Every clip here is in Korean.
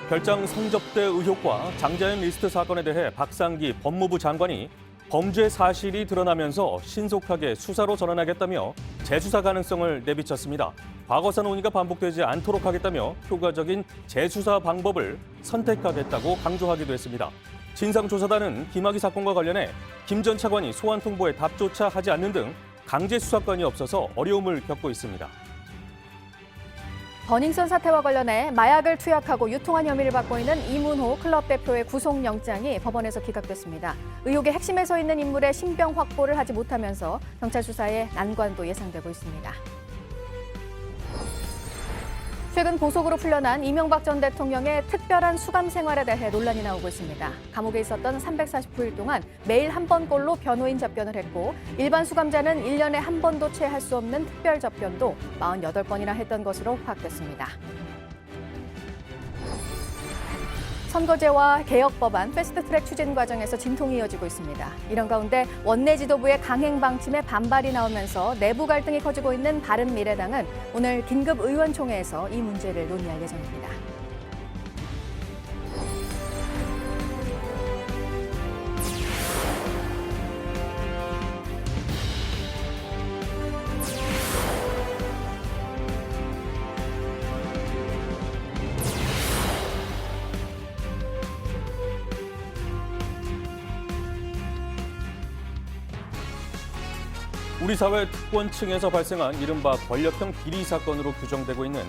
별장 성접대 의혹과 장자연 리스트 사건에 대해 박상기 법무부 장관이 범죄 사실이 드러나면서 신속하게 수사로 전환하겠다며 재수사 가능성을 내비쳤습니다. 과거사 논의가 반복되지 않도록 하겠다며 효과적인 재수사 방법을 선택하겠다고 강조하기도 했습니다. 진상조사단은 김학의 사건과 관련해 김 전 차관이 소환 통보에 답조차 하지 않는 등 강제 수사권이 없어서 어려움을 겪고 있습니다. 버닝썬 사태와 관련해 마약을 투약하고 유통한 혐의를 받고 있는 이문호 클럽 대표의 구속영장이 법원에서 기각됐습니다. 의혹의 핵심에 서 있는 인물의 신병 확보를 하지 못하면서 경찰 수사에 난관도 예상되고 있습니다. 최근 보석으로 풀려난 이명박 전 대통령의 특별한 수감 생활에 대해 논란이 나오고 있습니다. 감옥에 있었던 349일 동안 매일 한 번꼴로 변호인 접견을 했고 일반 수감자는 1년에 한 번도 채 할 수 없는 특별 접견도 48번이나 했던 것으로 파악됐습니다. 선거제와 개혁법안 패스트트랙 추진 과정에서 진통이 이어지고 있습니다. 이런 가운데 원내 지도부의 강행 방침에 반발이 나오면서 내부 갈등이 커지고 있는 바른미래당은 오늘 긴급 의원총회에서 이 문제를 논의할 예정입니다. 우리 사회 특권층에서 발생한 이른바 권력형 비리 사건으로 규정되고 있는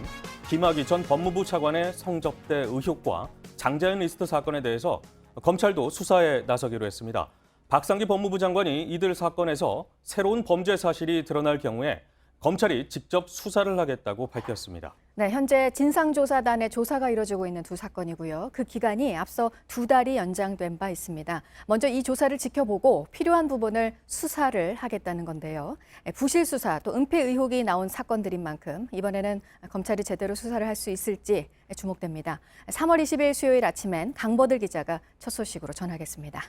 김학의 전 법무부 차관의 성접대 의혹과 장자연 리스트 사건에 대해서 검찰도 수사에 나서기로 했습니다. 박상기 법무부 장관이 이들 사건에서 새로운 범죄 사실이 드러날 경우에 검찰이 직접 수사를 하겠다고 밝혔습니다. 네, 현재 진상조사단의 조사가 이뤄지고 있는 두 사건이고요. 그 기간이 앞서 2달이 연장된 바 있습니다. 먼저 이 조사를 지켜보고 필요한 부분을 수사를 하겠다는 건데요. 부실 수사 또 은폐 의혹이 나온 사건들인 만큼 이번에는 검찰이 제대로 수사를 할 수 있을지 주목됩니다. 3월 20일 수요일 아침엔 강버들 기자가 첫 소식으로 전하겠습니다.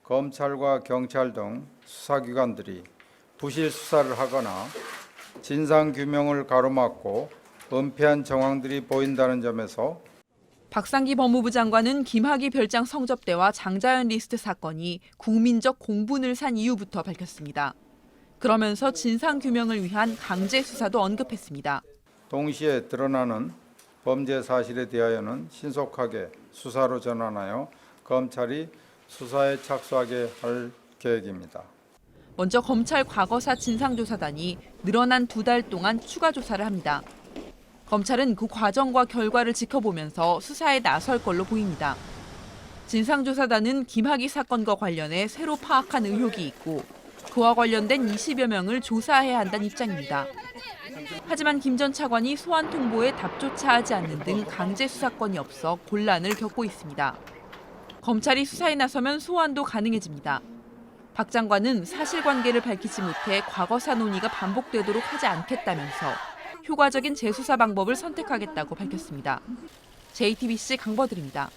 검찰과 경찰 등 수사기관들이 부실 수사를 하거나 진상규명을 가로막고 은폐한 정황들이 보인다는 점에서 박상기 법무부 장관은 김학의 별장 성접대와 장자연 리스트 사건이 국민적 공분을 산 이유부터 밝혔습니다. 그러면서 진상규명을 위한 강제 수사도 언급했습니다. 동시에 드러나는 범죄 사실에 대하여는 신속하게 수사로 전환하여 검찰이 수사에 착수하게 할 계획입니다. 먼저 검찰 과거사 진상조사단이 늘어난 2달 동안 추가 조사를 합니다. 검찰은 그 과정과 결과를 지켜보면서 수사에 나설 걸로 보입니다. 진상조사단은 김학의 사건과 관련해 새로 파악한 의혹이 있고 그와 관련된 20여 명을 조사해야 한다는 입장입니다. 하지만 김 전 차관이 소환 통보에 답조차 하지 않는 등 강제 수사권이 없어 곤란을 겪고 있습니다. 검찰이 수사에 나서면 소환도 가능해집니다. 박 장관은 사실관계를 밝히지 못해 과거사 논의가 반복되도록 하지 않겠다면서 효과적인 재수사 방법을 선택하겠다고 밝혔습니다. JTBC 강버들입니다.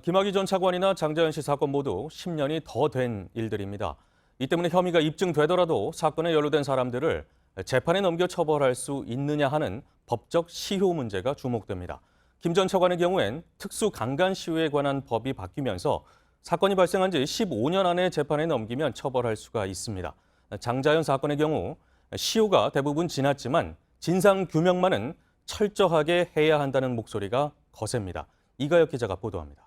김학의 전 차관이나 장자연 씨 사건 모두 10년이 더 된 일들입니다. 이 때문에 혐의가 입증되더라도 사건에 연루된 사람들을 재판에 넘겨 처벌할 수 있느냐 하는 법적 시효 문제가 주목됩니다. 김 전 차관의 경우엔 특수 강간 시효에 관한 법이 바뀌면서 사건이 발생한 지 15년 안에 재판에 넘기면 처벌할 수가 있습니다. 장자연 사건의 경우 시효가 대부분 지났지만 진상규명만은 철저하게 해야 한다는 목소리가 거셉니다. 이가혁 기자가 보도합니다.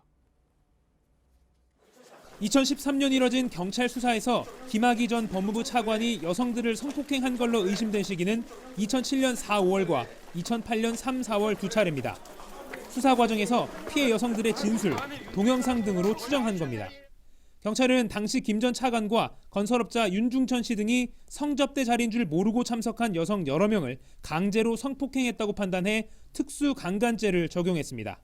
2013년 이뤄진 경찰 수사에서 김학의 전 법무부 차관이 여성들을 성폭행한 걸로 의심된 시기는 2007년 4, 5월과 2008년 3, 4월 두 차례입니다. 수사 과정에서 피해 여성들의 진술, 동영상 등으로 추정한 겁니다. 경찰은 당시 김 전 차관과 건설업자 윤중천 씨 등이 성접대 자리인 줄 모르고 참석한 여성 여러 명을 강제로 성폭행했다고 판단해 특수강간죄를 적용했습니다.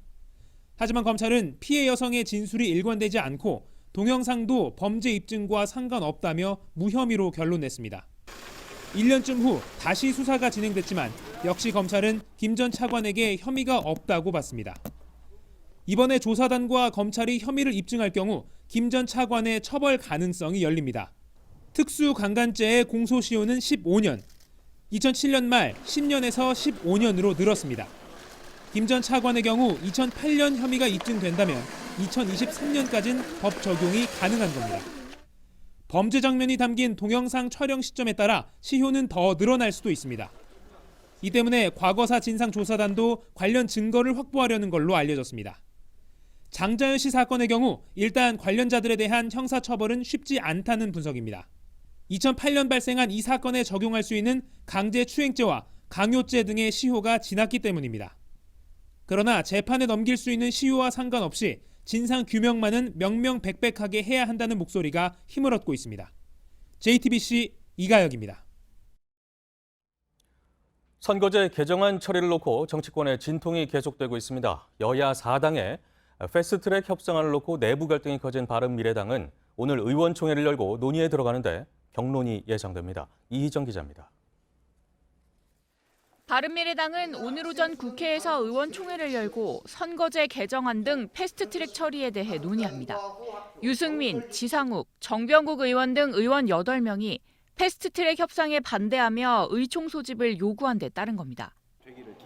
하지만 검찰은 피해 여성의 진술이 일관되지 않고 동영상도 범죄 입증과 상관없다며 무혐의로 결론냈습니다. 1년쯤 후 다시 수사가 진행됐지만 역시 검찰은 김 전 차관에게 혐의가 없다고 봤습니다. 이번에 조사단과 검찰이 혐의를 입증할 경우 김 전 차관의 처벌 가능성이 열립니다. 특수강간죄의 공소시효는 15년. 2007년 말 10년에서 15년으로 늘었습니다. 김 전 차관의 경우 2008년 혐의가 입증된다면 2023년까지는 법 적용이 가능한 겁니다. 범죄 장면이 담긴 동영상 촬영 시점에 따라 시효는 더 늘어날 수도 있습니다. 이 때문에 과거사 진상조사단도 관련 증거를 확보하려는 걸로 알려졌습니다. 장자연 씨 사건의 경우 일단 관련자들에 대한 형사처벌은 쉽지 않다는 분석입니다. 2008년 발생한 이 사건에 적용할 수 있는 강제추행죄와 강요죄 등의 시효가 지났기 때문입니다. 그러나 재판에 넘길 수 있는 시효와 상관없이 진상규명만은 명명백백하게 해야 한다는 목소리가 힘을 얻고 있습니다. JTBC 이가혁입니다. 선거제 개정안 처리를 놓고 정치권의 진통이 계속되고 있습니다. 여야 4당의 패스트트랙 협상안을 놓고 내부 갈등이 커진 바른미래당은 오늘 의원총회를 열고 논의에 들어가는데 격론이 예상됩니다. 이희정 기자입니다. 바른미래당은 오늘 오전 국회에서 의원총회를 열고 선거제 개정안 등 패스트트랙 처리에 대해 논의합니다. 유승민, 지상욱, 정병국 의원 등 의원 8명이 패스트트랙 협상에 반대하며 의총 소집을 요구한 데 따른 겁니다.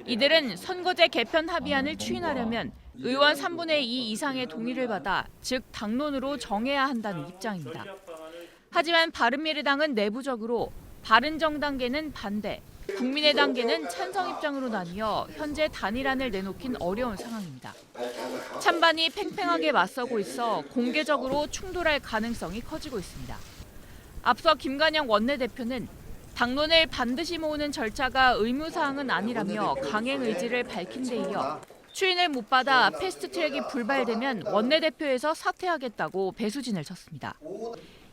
이들은 선거제 개편 합의안을 추인하려면 의원 3분의 2 이상의 동의를 받아 즉 당론으로 정해야 한다는 입장입니다. 하지만 바른미래당은 내부적으로 바른정당계는 반대, 국민의당계는 찬성 입장으로 나뉘어 현재 단일안을 내놓긴 어려운 상황입니다. 찬반이 팽팽하게 맞서고 있어 공개적으로 충돌할 가능성이 커지고 있습니다. 앞서 김관영 원내대표는 당론을 반드시 모으는 절차가 의무사항은 아니라며 강행 의지를 밝힌 데 이어 추인을 못 받아 패스트트랙이 불발되면 원내대표에서 사퇴하겠다고 배수진을 쳤습니다.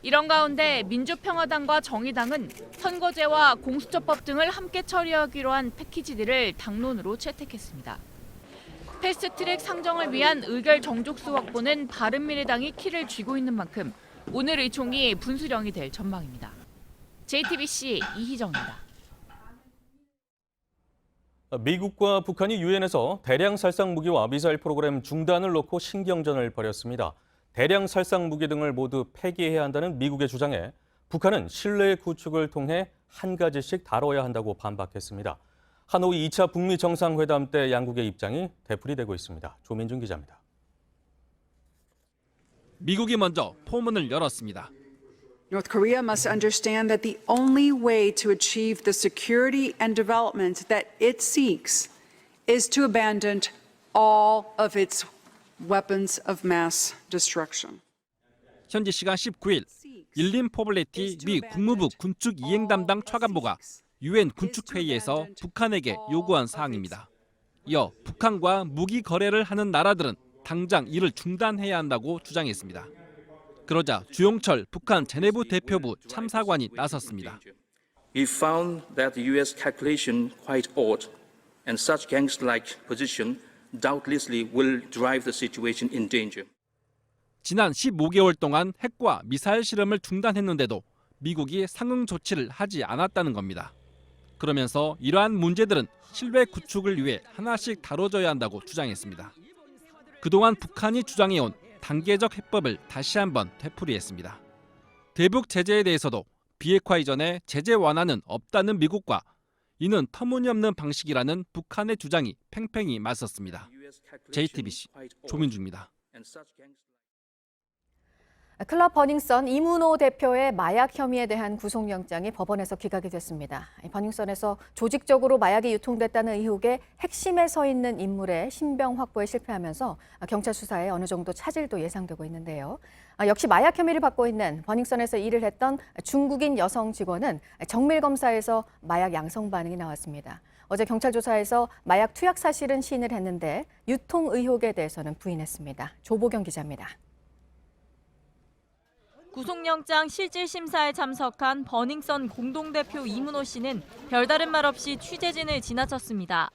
이런 가운데 민주평화당과 정의당은 선거제와 공수처법 등을 함께 처리하기로 한 패키지들을 당론으로 채택했습니다. 패스트트랙 상정을 위한 의결 정족수 확보는 바른미래당이 키를 쥐고 있는 만큼 오늘 의총이 분수령이 될 전망입니다. JTBC 이희정입니다. 미국과 북한이 유엔에서 대량 살상 무기와 미사일 프로그램 중단을 놓고 신경전을 벌였습니다. 대량 살상 무기 등을 모두 폐기해야 한다는 미국의 주장에 북한은 신뢰 구축을 통해 한 가지씩 다뤄야 한다고 반박했습니다. 하노이 2차 북미 정상회담 때 양국의 입장이 되풀이되고 있습니다. 조민준 기자입니다. 미국이 먼저 포문을 열었습니다. North Korea must understand that the only way to achieve the security and development that it seeks is to abandon all of its weapons of mass destruction. 현지 시간 19일 일린 포블레티 미 국무부 군축 이행 담당 차관보가 유엔 군축회의에서 북한에게 요구한 사항입니다. 이어 북한과 무기 거래를 하는 나라들은 당장 이를 중단해야 한다고 주장했습니다. 그러자 주용철 북한 제네브 대표부 참사관이 나섰습니다. We found that the U.S. calculation quite odd, and such gangster-like position doubtlessly will drive the situation in danger. 지난 15개월 동안 핵과 미사일 실험을 중단했는데도 미국이 상응 조치를 하지 않았다는 겁니다. 그러면서 이러한 문제들은 신뢰 구축을 위해 하나씩 다뤄져야 한다고 주장했습니다. 그동안 북한이 주장해온 단계적 해법을 다시 한번 되풀이했습니다. 대북 제재에 대해서도 비핵화 이전에 제재 완화는 없다는 미국과 이는 터무니없는 방식이라는 북한의 주장이 팽팽히 맞섰습니다. JTBC 조민주입니다. 클럽 버닝썬 이문호 대표의 마약 혐의에 대한 구속영장이 법원에서 기각이 됐습니다. 버닝썬에서 조직적으로 마약이 유통됐다는 의혹의 핵심에 서 있는 인물의 신병 확보에 실패하면서 경찰 수사에 어느 정도 차질도 예상되고 있는데요. 역시 마약 혐의를 받고 있는 버닝썬에서 일을 했던 중국인 여성 직원은 정밀 검사에서 마약 양성 반응이 나왔습니다. 어제 경찰 조사에서 마약 투약 사실은 시인을 했는데 유통 의혹에 대해서는 부인했습니다. 조보경 기자입니다. 구속영장 실질심사에 참석한 버닝썬 공동대표 이문호 씨는 별다른 말 없이 취재진을 지나쳤습니다.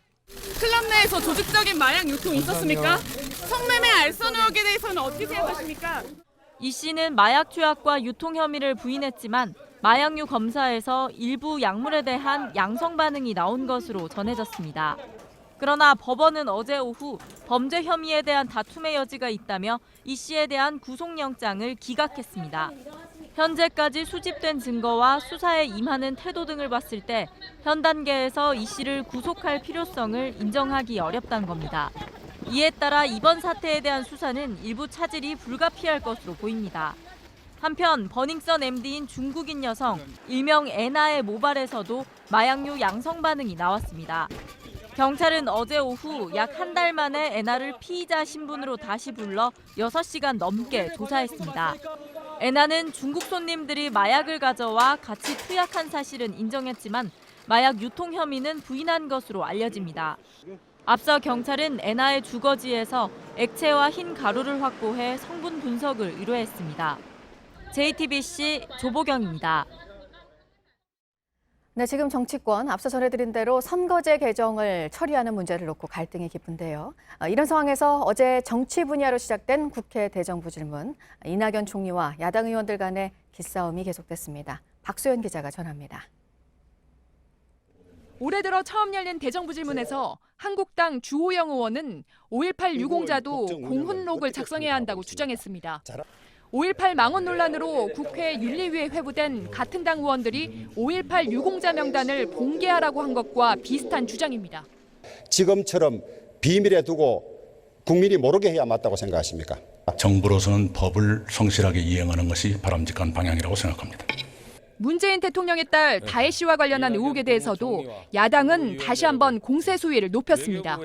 클럽 내에서 조직적인 마약 유통이 있었습니까? 성매매 알선 의혹에 대해서는 어떻게 생각하십니까? 이 씨는 마약 투약과 유통 혐의를 부인했지만 마약류 검사에서 일부 약물에 대한 양성 반응이 나온 것으로 전해졌습니다. 그러나 법원은 어제 오후 범죄 혐의에 대한 다툼의 여지가 있다며 이 씨에 대한 구속영장을 기각했습니다. 현재까지 수집된 증거와 수사에 임하는 태도 등을 봤을 때 현 단계에서 이 씨를 구속할 필요성을 인정하기 어렵다는 겁니다. 이에 따라 이번 사태에 대한 수사는 일부 차질이 불가피할 것으로 보입니다. 한편 버닝썬 MD인 중국인 여성 일명 애나의 모발에서도 마약류 양성 반응이 나왔습니다. 경찰은 어제 오후 약 한 달 만에 애나를 피의자 신분으로 다시 불러 6시간 넘게 조사했습니다. 애나는 중국 손님들이 마약을 가져와 같이 투약한 사실은 인정했지만 마약 유통 혐의는 부인한 것으로 알려집니다. 앞서 경찰은 애나의 주거지에서 액체와 흰 가루를 확보해 성분 분석을 의뢰했습니다. JTBC 조보경입니다. 네, 지금 정치권 앞서 전해드린 대로 선거제 개정을 처리하는 문제를 놓고 갈등이 깊은데요. 이런 상황에서 어제 정치 분야로 시작된 국회 대정부 질문, 이낙연 총리와 야당 의원들 간의 기싸움이 계속됐습니다. 박소연 기자가 전합니다. 올해 들어 처음 열린 대정부 질문에서 한국당 주호영 의원은 5.18 유공자도 공훈록을 작성해야 한다고 주장했습니다. 5.18 망언 논란으로 국회 윤리위에 회부된 같은 당 의원들이 5.18 유공자 명단을 공개하라고 한 것과 비슷한 주장입니다. 지금처럼 비밀에 두고 국민이 모르게 해야 맞다고 생각하십니까? 정부로서는 법을 성실하게 이행하는 것이 바람직한 방향이라고 생각합니다. 문재인 대통령의 딸 다혜 씨와 관련한 의혹에 대해서도 야당은 다시 한번 공세 수위를 높였습니다.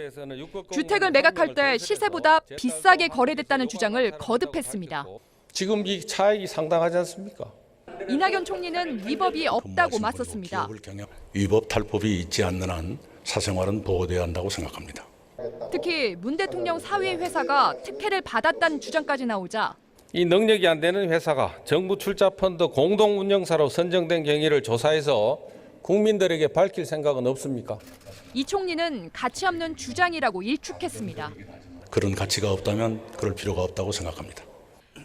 주택을 매각할 때 시세보다 비싸게 거래됐다는 주장을 거듭했습니다. 지금 이 차익이 상당하지 않습니까? 이낙연 총리는 위법이 없다고 맞섰습니다. 위법 탈법이 있지 않는 한 사생활은 보호돼야 한다고 생각합니다. 특히 문 대통령 사위의 회사가 특혜를 받았다는 주장까지 나오자 이 능력이 안 되는 회사가 정부 출자 펀드 공동 운영사로 선정된 경위를 조사해서 국민들에게 밝힐 생각은 없습니까? 이 총리는 가치 없는 주장이라고 일축했습니다. 그런 가치가 없다면 그럴 필요가 없다고 생각합니다.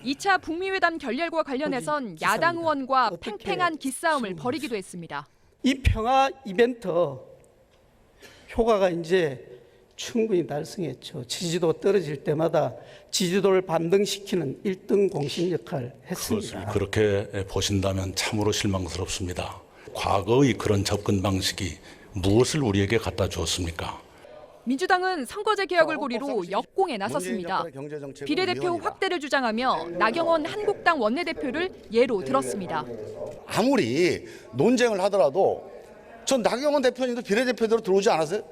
2차 북미회담 결렬과 관련해선 야당 의원과 팽팽한 기싸움을 벌이기도 했습니다. 이 평화 이벤트 효과가 이제 충분히 달성했죠. 지지도 떨어질 때마다 지지도를 반등시키는 1등 공신 역할을 했습니다. 그것을 그렇게 보신다면 참으로 실망스럽습니다. 과거의 그런 접근 방식이 무엇을 우리에게 갖다 주었습니까? 민주당은 선거제 개혁을 고리로 역공에 나섰습니다. 비례대표 확대를 주장하며 나경원 한국당 원내대표를 예로 들었습니다. 아무리 논쟁을 하더라도 전 나경원 대표님도 비례대표대로 들어오지 않았어요?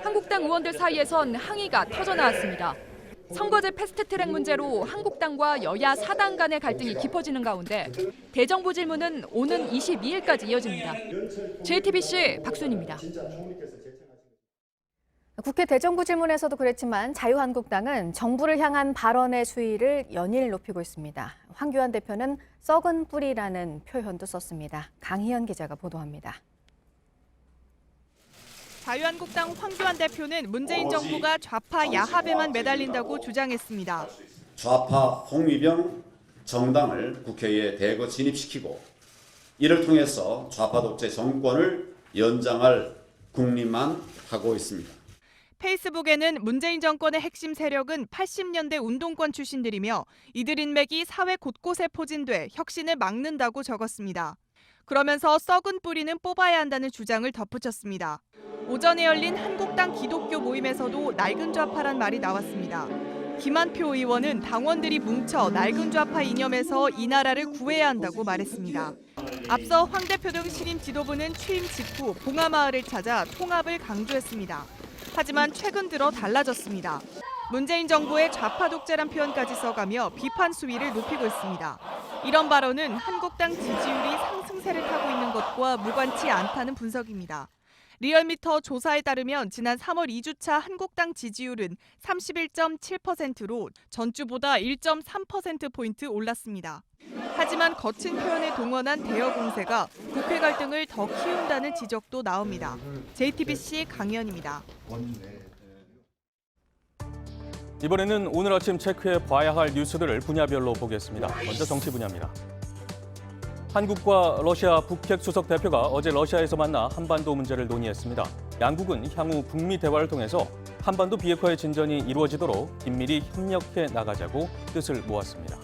한국당 의원들 사이에선 항의가 터져나왔습니다. 선거제 패스트트랙 문제로 한국당과 여야 4당 간의 갈등이 깊어지는 가운데 대정부 질문은 오는 22일까지 이어집니다. JTBC 박순입니다. 국회 대정부 질문에서도 그랬지만 자유한국당은 정부를 향한 발언의 수위를 연일 높이고 있습니다. 황교안 대표는 썩은 뿌리라는 표현도 썼습니다. 강희연 기자가 보도합니다. 자유한국당 황교안 대표는 문재인 정부가 좌파 야합에만 매달린다고 주장했습니다. 좌파 홍위병 정당을 국회에 대거 진입시키고 이를 통해서 좌파 독재 정권을 연장할 국리만 하고 있습니다. 페이스북에는 문재인 정권의 핵심 세력은 80년대 운동권 출신들이며 이들 인맥이 사회 곳곳에 포진돼 혁신을 막는다고 적었습니다. 그러면서 썩은 뿌리는 뽑아야 한다는 주장을 덧붙였습니다. 오전에 열린 한국당 기독교 모임에서도 낡은 좌파란 말이 나왔습니다. 김한표 의원은 당원들이 뭉쳐 낡은 좌파 이념에서 이 나라를 구해야 한다고 말했습니다. 앞서 황 대표 등 신임 지도부는 취임 직후 봉하마을을 찾아 통합을 강조했습니다. 하지만 최근 들어 달라졌습니다. 문재인 정부의 좌파 독재란 표현까지 써가며 비판 수위를 높이고 있습니다. 이런 발언은 한국당 지지율이 상승세를 타고 있는 것과 무관치 않다는 분석입니다. 리얼미터 조사에 따르면 지난 3월 2주차 한국당 지지율은 31.7%로 전주보다 1.3%포인트 올랐습니다. 하지만 거친 표현에 동원한 대여 공세가 국회 갈등을 더 키운다는 지적도 나옵니다. JTBC 강희연입니다. 이번에는 오늘 아침 체크해 봐야 할 뉴스들을 분야별로 보겠습니다. 먼저 정치 분야입니다. 한국과 러시아 북핵 수석 대표가 어제 러시아에서 만나 한반도 문제를 논의했습니다. 양국은 향후 북미 대화를 통해서 한반도 비핵화의 진전이 이루어지도록 긴밀히 협력해 나가자고 뜻을 모았습니다.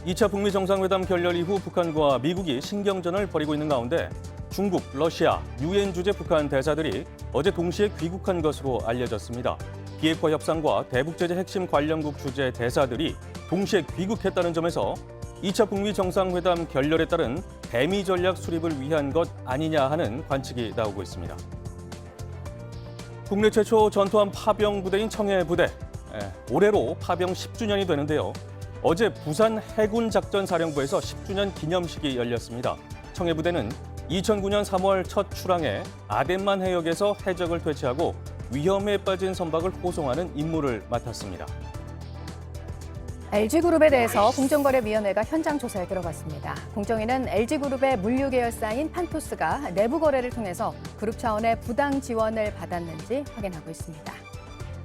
2차 북미 정상회담 결렬 이후 북한과 미국이 신경전을 벌이고 있는 가운데 중국, 러시아, 유엔 주재 북한 대사들이 어제 동시에 귀국한 것으로 알려졌습니다. 비핵화 협상과 대북제재 핵심 관련국 주재 대사들이 동시에 귀국했다는 점에서 2차 북미 정상회담 결렬에 따른 대미 전략 수립을 위한 것 아니냐 하는 관측이 나오고 있습니다. 국내 최초 전투함 파병 부대인 청해부대. 올해로 파병 10주년이 되는데요. 어제 부산 해군작전사령부에서 10주년 기념식이 열렸습니다. 청해부대는 2009년 3월 첫 출항해 아덴만 해역에서 해적을 퇴치하고 위험에 빠진 선박을 호송하는 임무를 맡았습니다. LG그룹에 대해서 공정거래위원회가 현장 조사에 들어갔습니다. 공정위는 LG그룹의 물류 계열사인 판토스가 내부 거래를 통해서 그룹 차원의 부당 지원을 받았는지 확인하고 있습니다.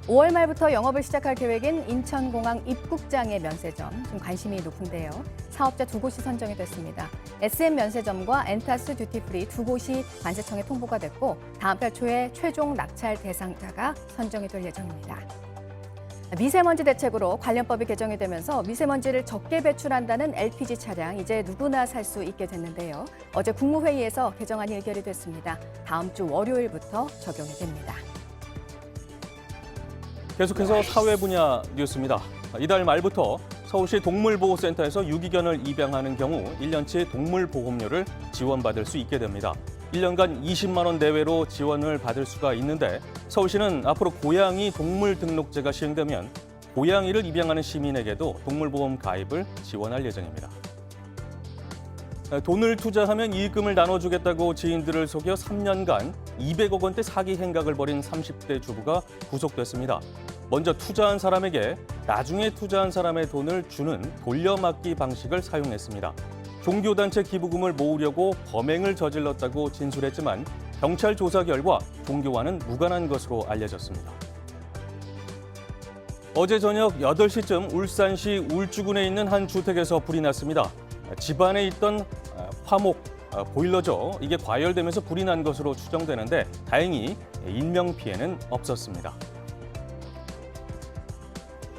5월 말부터 영업을 시작할 계획인 인천공항 입국장의 면세점, 좀 관심이 높은데요. 사업자 2곳이 선정이 됐습니다. SM 면세점과 엔타스 듀티프리 2곳이 관세청에 통보가 됐고 다음 달 초에 최종 낙찰 대상자가 선정이 될 예정입니다. 미세먼지 대책으로 관련법이 개정이 되면서 미세먼지를 적게 배출한다는 LPG 차량 이제 누구나 살 수 있게 됐는데요. 어제 국무회의에서 개정안이 의결이 됐습니다. 다음 주 월요일부터 적용이 됩니다. 계속해서 사회 분야 뉴스입니다. 이달 말부터 서울시 동물보호센터에서 유기견을 입양하는 경우 1년치 동물보험료를 지원받을 수 있게 됩니다. 1년간 20만 원 내외로 지원을 받을 수가 있는데 서울시는 앞으로 고양이 동물 등록제가 시행되면 고양이를 입양하는 시민에게도 동물보험 가입을 지원할 예정입니다. 돈을 투자하면 이익금을 나눠주겠다고 지인들을 속여 3년간 200억 원대 사기 행각을 벌인 30대 주부가 구속됐습니다. 먼저 투자한 사람에게 나중에 투자한 사람의 돈을 주는 돌려막기 방식을 사용했습니다. 종교단체 기부금을 모으려고 범행을 저질렀다고 진술했지만 경찰 조사 결과 종교와는 무관한 것으로 알려졌습니다. 어제 저녁 8시쯤 울산시 울주군에 있는 한 주택에서 불이 났습니다. 집안에 있던 화목 보일러죠. 이게 과열되면서 불이 난 것으로 추정되는데 다행히 인명 피해는 없었습니다.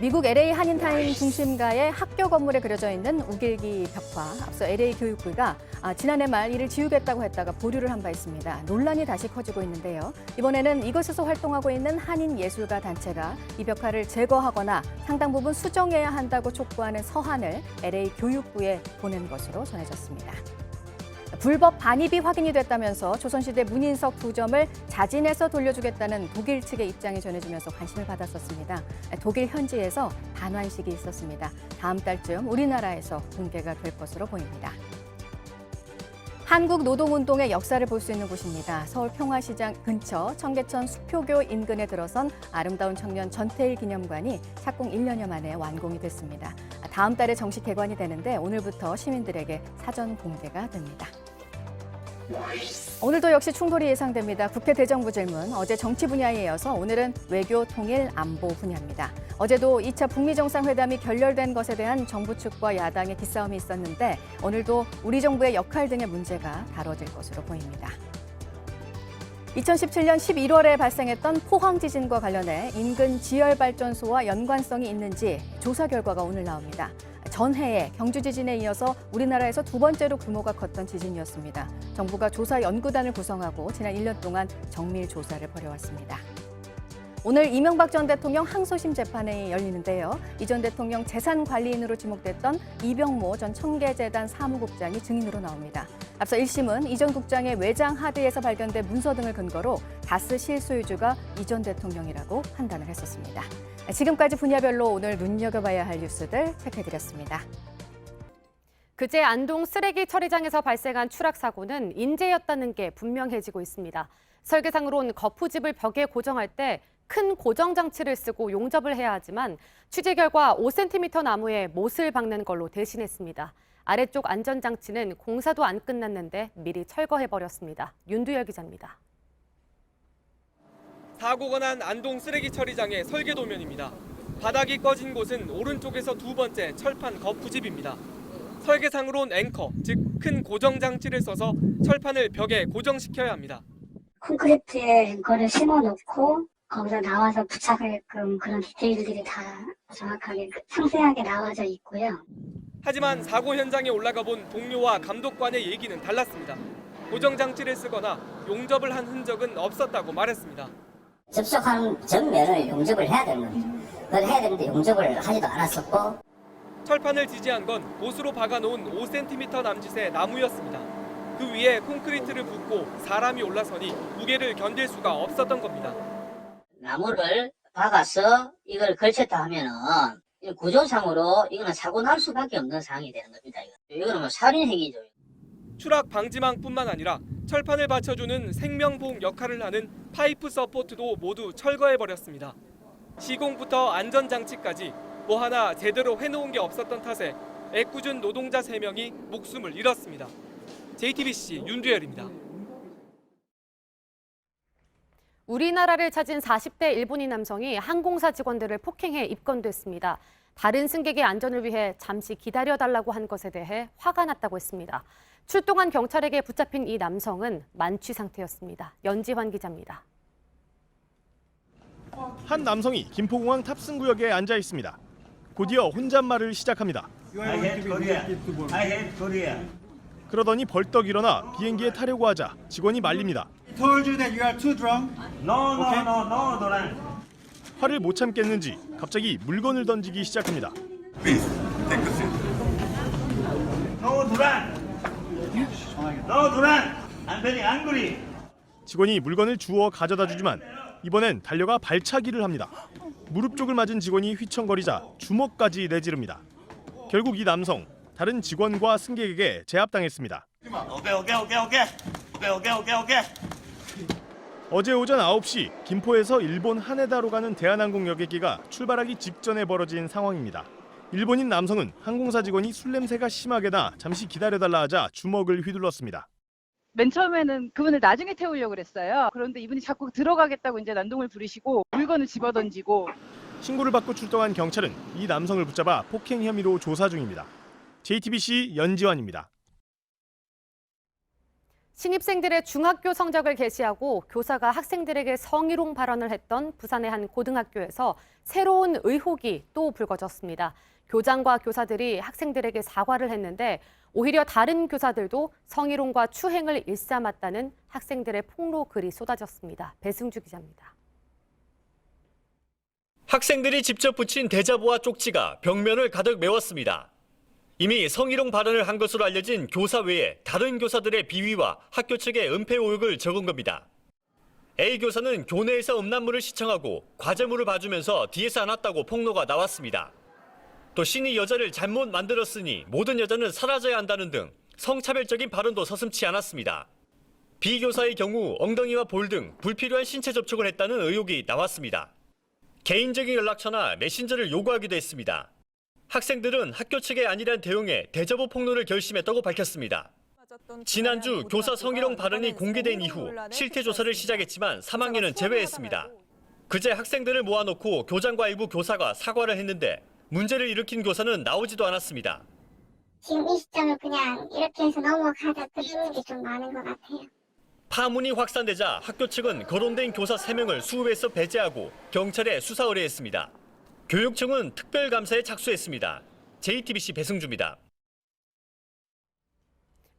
미국 LA 한인타임 중심가의 학교 건물에 그려져 있는 우길기 벽화. 앞서 LA 교육부가 지난해 말 이를 지우겠다고 했다가 보류를 한 바 있습니다. 논란이 다시 커지고 있는데요. 이번에는 이곳에서 활동하고 있는 한인 예술가 단체가 이 벽화를 제거하거나 상당 부분 수정해야 한다고 촉구하는 서한을 LA 교육부에 보낸 것으로 전해졌습니다. 불법 반입이 확인이 됐다면서 조선시대 문인석 2점을 자진해서 돌려주겠다는 독일 측의 입장이 전해지면서 관심을 받았었습니다. 독일 현지에서 반환식이 있었습니다. 다음 달쯤 우리나라에서 공개가 될 것으로 보입니다. 한국 노동운동의 역사를 볼 수 있는 곳입니다. 서울 평화시장 근처 청계천 수표교 인근에 들어선 아름다운 청년 전태일 기념관이 착공 1년여 만에 완공이 됐습니다. 다음 달에 정식 개관이 되는데 오늘부터 시민들에게 사전 공개가 됩니다. 오늘도 역시 충돌이 예상됩니다. 국회 대정부 질문, 어제 정치 분야에 이어서 오늘은 외교, 통일, 안보 분야입니다. 어제도 2차 북미 정상회담이 결렬된 것에 대한 정부 측과 야당의 기싸움이 있었는데 오늘도 우리 정부의 역할 등의 문제가 다뤄질 것으로 보입니다. 2017년 11월에 발생했던 포항 지진과 관련해 인근 지열발전소와 연관성이 있는지 조사 결과가 오늘 나옵니다. 전해에 경주 지진에 이어서 우리나라에서 2번째로 규모가 컸던 지진이었습니다. 정부가 조사 연구단을 구성하고 지난 1년 동안 정밀 조사를 벌여왔습니다. 오늘 이명박 전 대통령 항소심 재판이 열리는데요. 이 전 대통령 재산관리인으로 지목됐던 이병모 전 청계재단 사무국장이 증인으로 나옵니다. 앞서 1심은 이 전 국장의 외장 하드에서 발견된 문서 등을 근거로 다스 실소유주가 이 전 대통령이라고 판단을 했었습니다. 지금까지 분야별로 오늘 눈여겨봐야 할 뉴스들 체크해드렸습니다. 그제 안동 쓰레기 처리장에서 발생한 추락 사고는 인재였다는 게 분명해지고 있습니다. 설계상으론 거푸집을 벽에 고정할 때 큰 고정 장치를 쓰고 용접을 해야 하지만 취재 결과 5cm 나무에 못을 박는 걸로 대신했습니다. 아래쪽 안전장치는 공사도 안 끝났는데 미리 철거해버렸습니다. 윤두열 기자입니다. 사고가 난 안동 쓰레기 처리장의 설계 도면입니다. 바닥이 꺼진 곳은 오른쪽에서 2번째 철판 거푸집입니다. 설계상으론 앵커, 즉 큰 고정 장치를 써서 철판을 벽에 고정시켜야 합니다. 콘크리트에 앵커를 심어놓고 거기서 나와서 부착하게끔 그런 디테일들이 다 정확하게 상세하게 나와져 있고요. 하지만 사고 현장에 올라가 본 동료와 감독관의 얘기는 달랐습니다. 고정장치를 쓰거나 용접을 한 흔적은 없었다고 말했습니다. 접촉한 전면을 용접을 해야 되는 그걸 해야 되는데 용접을 하지도 않았었고 철판을 지지한 건 보수로 박아놓은 5cm 남짓의 나무였습니다. 그 위에 콘크리트를 붓고 사람이 올라서니 무게를 견딜 수가 없었던 겁니다. 나무를 박아서 이걸 걸쳤다 하면은 구조상으로 이거는 사고 날 수밖에 없는 상황이 되는 겁니다. 이거는 뭐 살인 행위죠. 추락 방지망뿐만 아니라 철판을 받쳐주는 생명보험 역할을 하는 파이프 서포트도 모두 철거해버렸습니다. 시공부터 안전장치까지 뭐 하나 제대로 해놓은 게 없었던 탓에 애꿎은 노동자 3명이 목숨을 잃었습니다. JTBC 윤두열입니다. 우리나라를 찾은 40대 일본인 남성이 항공사 직원들을 폭행해 입건됐습니다. 다른 승객의 안전을 위해 잠시 기다려달라고 한 것에 대해 화가 났다고 했습니다. 출동한 경찰에게 붙잡힌 이 남성은 만취 상태였습니다. 연지환 기자입니다. 한 남성이 김포공항 탑승구역에 앉아 있습니다. 곧이어 혼잣말을 시작합니다. 그러더니 벌떡 일어나 비행기에 타려고 하자 직원이 말립니다. 화를 못 참겠는지 갑자기 물건을 던지기 시작합니다. 직원이 물건을 주워 가져다 주지만 이번엔 달려가 발차기를 합니다. 무릎 쪽을 맞은 직원이 휘청거리자 주먹까지 내지릅니다. 결국 이 남성 다른 직원과 승객에게 제압당했습니다. 어제 오전 9시 김포에서 일본 하네다로 가는 대한항공 여객기가 출발하기 직전에 벌어진 상황입니다. 일본인 남성은 항공사 직원이 술 냄새가 심하게 나 잠시 기다려달라 하자 주먹을 휘둘렀습니다. 맨 처음에는 그분을 나중에 태우려고 그랬어요. 그런데 이분이 자꾸 들어가겠다고 이제 난동을 부리시고 물건을 집어던지고. 신고를 받고 출동한 경찰은 이 남성을 붙잡아 폭행 혐의로 조사 중입니다. JTBC 연지환입니다. 신입생들의 중학교 성적을 게시하고 교사가 학생들에게 성희롱 발언을 했던 부산의 한 고등학교에서 새로운 의혹이 또 불거졌습니다. 교장과 교사들이 학생들에게 사과를 했는데 오히려 다른 교사들도 성희롱과 추행을 일삼았다는 학생들의 폭로 글이 쏟아졌습니다. 배승주 기자입니다. 학생들이 직접 붙인 대자보와 쪽지가 벽면을 가득 메웠습니다. 이미 성희롱 발언을 한 것으로 알려진 교사 외에 다른 교사들의 비위와 학교 측의 은폐 의혹을 적은 겁니다. A 교사는 교내에서 음란물을 시청하고 과제물을 봐주면서 뒤에서 안았다고 폭로가 나왔습니다. 또 신이 여자를 잘못 만들었으니 모든 여자는 사라져야 한다는 등 성차별적인 발언도 서슴지 않았습니다. B 교사의 경우 엉덩이와 볼 등 불필요한 신체 접촉을 했다는 의혹이 나왔습니다. 개인적인 연락처나 메신저를 요구하기도 했습니다. 학생들은 학교 측의 안일한 대응에 대자보 폭로를 결심했다고 밝혔습니다. 지난주 교사 성희롱 발언이 공개된 이후 실태 조사를 시작했지만 3학년은 제외했습니다. 그제 학생들을 모아놓고 교장과 일부 교사가 사과를 했는데 문제를 일으킨 교사는 나오지도 않았습니다. 지금 이 시점을 그냥 이렇게 해서 넘어가자 그런 게 좀 많은 것 같아요. 파문이 확산되자 학교 측은 거론된 교사 3명을 수업에서 배제하고 경찰에 수사 의뢰했습니다. 교육청은 특별감사에 착수했습니다. JTBC 배승주입니다.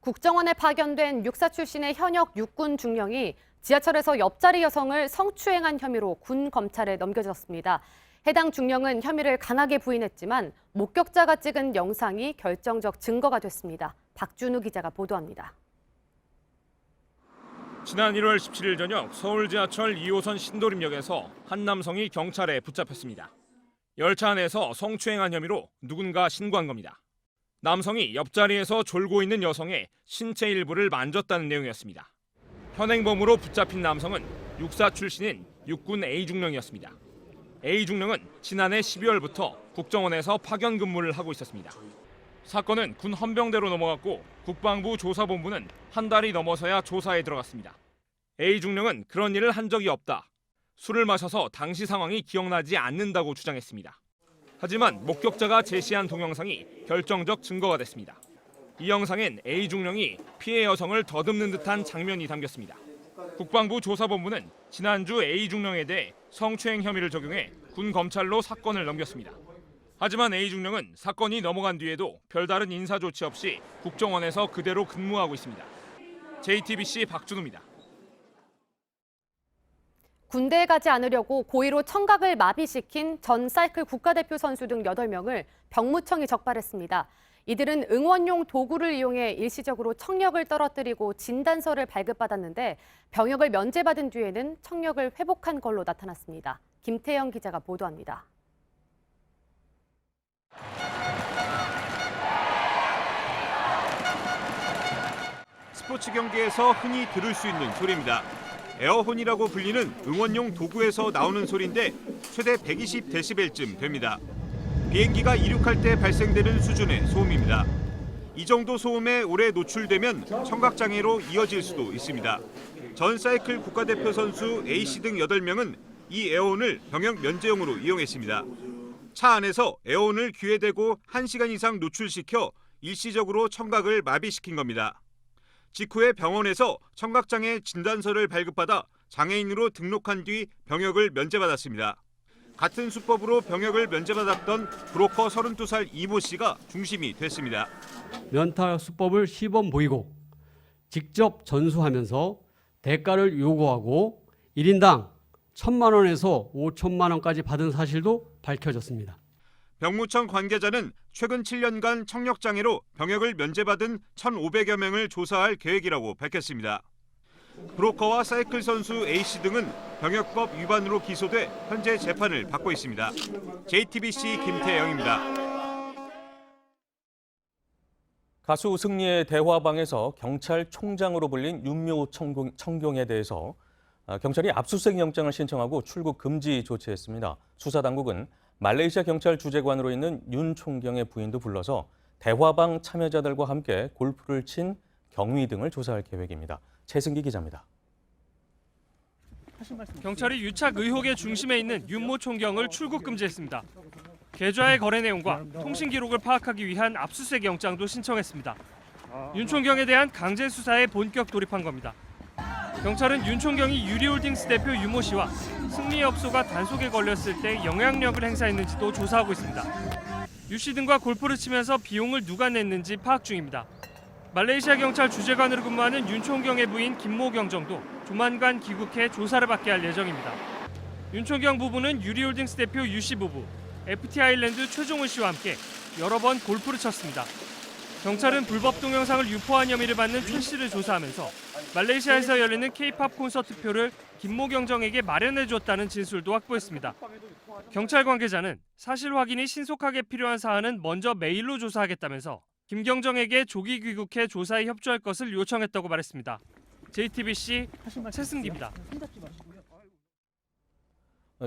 국정원에 파견된 육사 출신의 현역 육군 중령이 지하철에서 옆자리 여성을 성추행한 혐의로 군 검찰에 넘겨졌습니다. 해당 중령은 혐의를 강하게 부인했지만 목격자가 찍은 영상이 결정적 증거가 됐습니다. 박준우 기자가 보도합니다. 지난 1월 17일 저녁 서울 지하철 2호선 신도림역에서 한 남성이 경찰에 붙잡혔습니다. 열차 안에서 성추행한 혐의로 누군가 신고한 겁니다. 남성이 옆자리에서 졸고 있는 여성의 신체 일부를 만졌다는 내용이었습니다. 현행범으로 붙잡힌 남성은 육사 출신인 육군 A중령이었습니다. A중령은 지난해 12월부터 국정원에서 파견 근무를 하고 있었습니다. 사건은 군 헌병대로 넘어갔고 국방부 조사본부는 한 달이 넘어서야 조사에 들어갔습니다. A중령은 그런 일을 한 적이 없다. 술을 마셔서 당시 상황이 기억나지 않는다고 주장했습니다. 하지만 목격자가 제시한 동영상이 결정적 증거가 됐습니다. 이 영상엔 A중령이 피해 여성을 더듬는 듯한 장면이 담겼습니다. 국방부 조사본부는 지난주 A중령에 대해 성추행 혐의를 적용해 군 검찰로 사건을 넘겼습니다. 하지만 A 중령은 사건이 넘어간 뒤에도 별다른 인사 조치 없이 국정원에서 그대로 근무하고 있습니다. JTBC 박준우입니다. 군대에 가지 않으려고 고의로 청각을 마비시킨 전 사이클 국가대표 선수 등 8명을 병무청이 적발했습니다. 이들은 응원용 도구를 이용해 일시적으로 청력을 떨어뜨리고 진단서를 발급받았는데 병역을 면제받은 뒤에는 청력을 회복한 걸로 나타났습니다. 김태영 기자가 보도합니다. 스포츠 경기에서 흔히 들을 수 있는 소리입니다. 에어혼이라고 불리는 응원용 도구에서 나오는 소리인데 최대 120데시벨쯤 됩니다. 비행기가 이륙할 때 발생되는 수준의 소음입니다. 이 정도 소음에 오래 노출되면 청각장애로 이어질 수도 있습니다. 전 사이클 국가대표 선수 A씨 등 8명은 이 에어혼을 병역 면제용으로 이용했습니다. 차 안에서 에어혼을 귀에 대고 1시간 이상 노출시켜 일시적으로 청각을 마비시킨 겁니다. 직후에 병원에서 청각장애 진단서를 발급받아 장애인으로 등록한 뒤 병역을 면제받았습니다. 같은 수법으로 병역을 면제받았던 브로커 32살 이모 씨가 중심이 됐습니다. 면탈 수법을 시범 보이고 직접 전수하면서 대가를 요구하고 1인당 1,000만 원에서 5천만 원까지 받은 사실도 밝혀졌습니다. 병무청 관계자는 최근 7년간 청력장애로 병역을 면제받은 1,500여 명을 조사할 계획이라고 밝혔습니다. 브로커와 사이클 선수 A씨 등은 병역법 위반으로 기소돼 현재 재판을 받고 있습니다. JTBC 김태영입니다. 가수 승리의 대화방에서 경찰총장으로 불린 윤모 청경에 대해서 경찰이 압수수색 영장을 신청하고 출국 금지 조치했습니다. 수사당국은 말레이시아 경찰 주재관으로 있는 윤 총경의 부인도 불러서 대화방 참여자들과 함께 골프를 친 경위 등을 조사할 계획입니다. 최승기 기자입니다. 경찰이 유착 의혹의 중심에 있는 윤모 총경을 출국 금지했습니다. 계좌의 거래 내용과 통신 기록을 파악하기 위한 압수수색 영장도 신청했습니다. 윤 총경에 대한 강제 수사에 본격 돌입한 겁니다. 경찰은 윤 총경이 유리홀딩스 대표 유모 씨와 승리업소가 단속에 걸렸을 때 영향력을 행사했는지도 조사하고 있습니다. 유 씨 등과 골프를 치면서 비용을 누가 냈는지 파악 중입니다. 말레이시아 경찰 주재관으로 근무하는 윤 총경의 부인 김모 경정도 조만간 귀국해 조사를 받게 할 예정입니다. 윤 총경 부부는 유리홀딩스 대표 유 씨 부부, FT 아일랜드 최종훈 씨와 함께 여러 번 골프를 쳤습니다. 경찰은 불법 동영상을 유포한 혐의를 받는 최 씨를 조사하면서 말레이시아에서 열리는 K-팝 콘서트표를 김모 경정에게 마련해 줬다는 진술도 확보했습니다. 경찰 관계자는 사실 확인이 신속하게 필요한 사안은 먼저 메일로 조사하겠다면서 김경정에게 조기 귀국해 조사에 협조할 것을 요청했다고 말했습니다. JTBC 최승기입니다.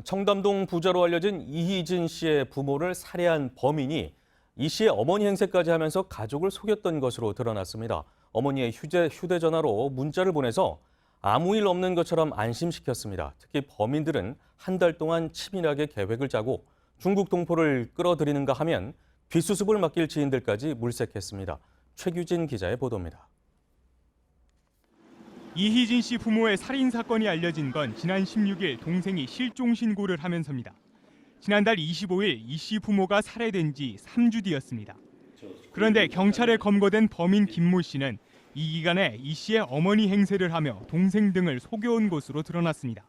청담동 부자로 알려진 이희진 씨의 부모를 살해한 범인이 이 씨의 어머니 행세까지 하면서 가족을 속였던 것으로 드러났습니다. 어머니의 휴대전화로 문자를 보내서 아무 일 없는 것처럼 안심시켰습니다. 특히 범인들은 한 달 동안 치밀하게 계획을 짜고 중국 동포를 끌어들이는가 하면 뒷수습을 맡길 지인들까지 물색했습니다. 최규진 기자의 보도입니다. 이희진 씨 부모의 살인 사건이 알려진 건 지난 16일 동생이 실종 신고를 하면서입니다. 지난달 25일 이 씨 부모가 살해된 지 3주 뒤였습니다. 그런데 경찰에 검거된 범인 김모 씨는 이 기간에 이 씨의 어머니 행세를 하며 동생 등을 속여온 것으로 드러났습니다.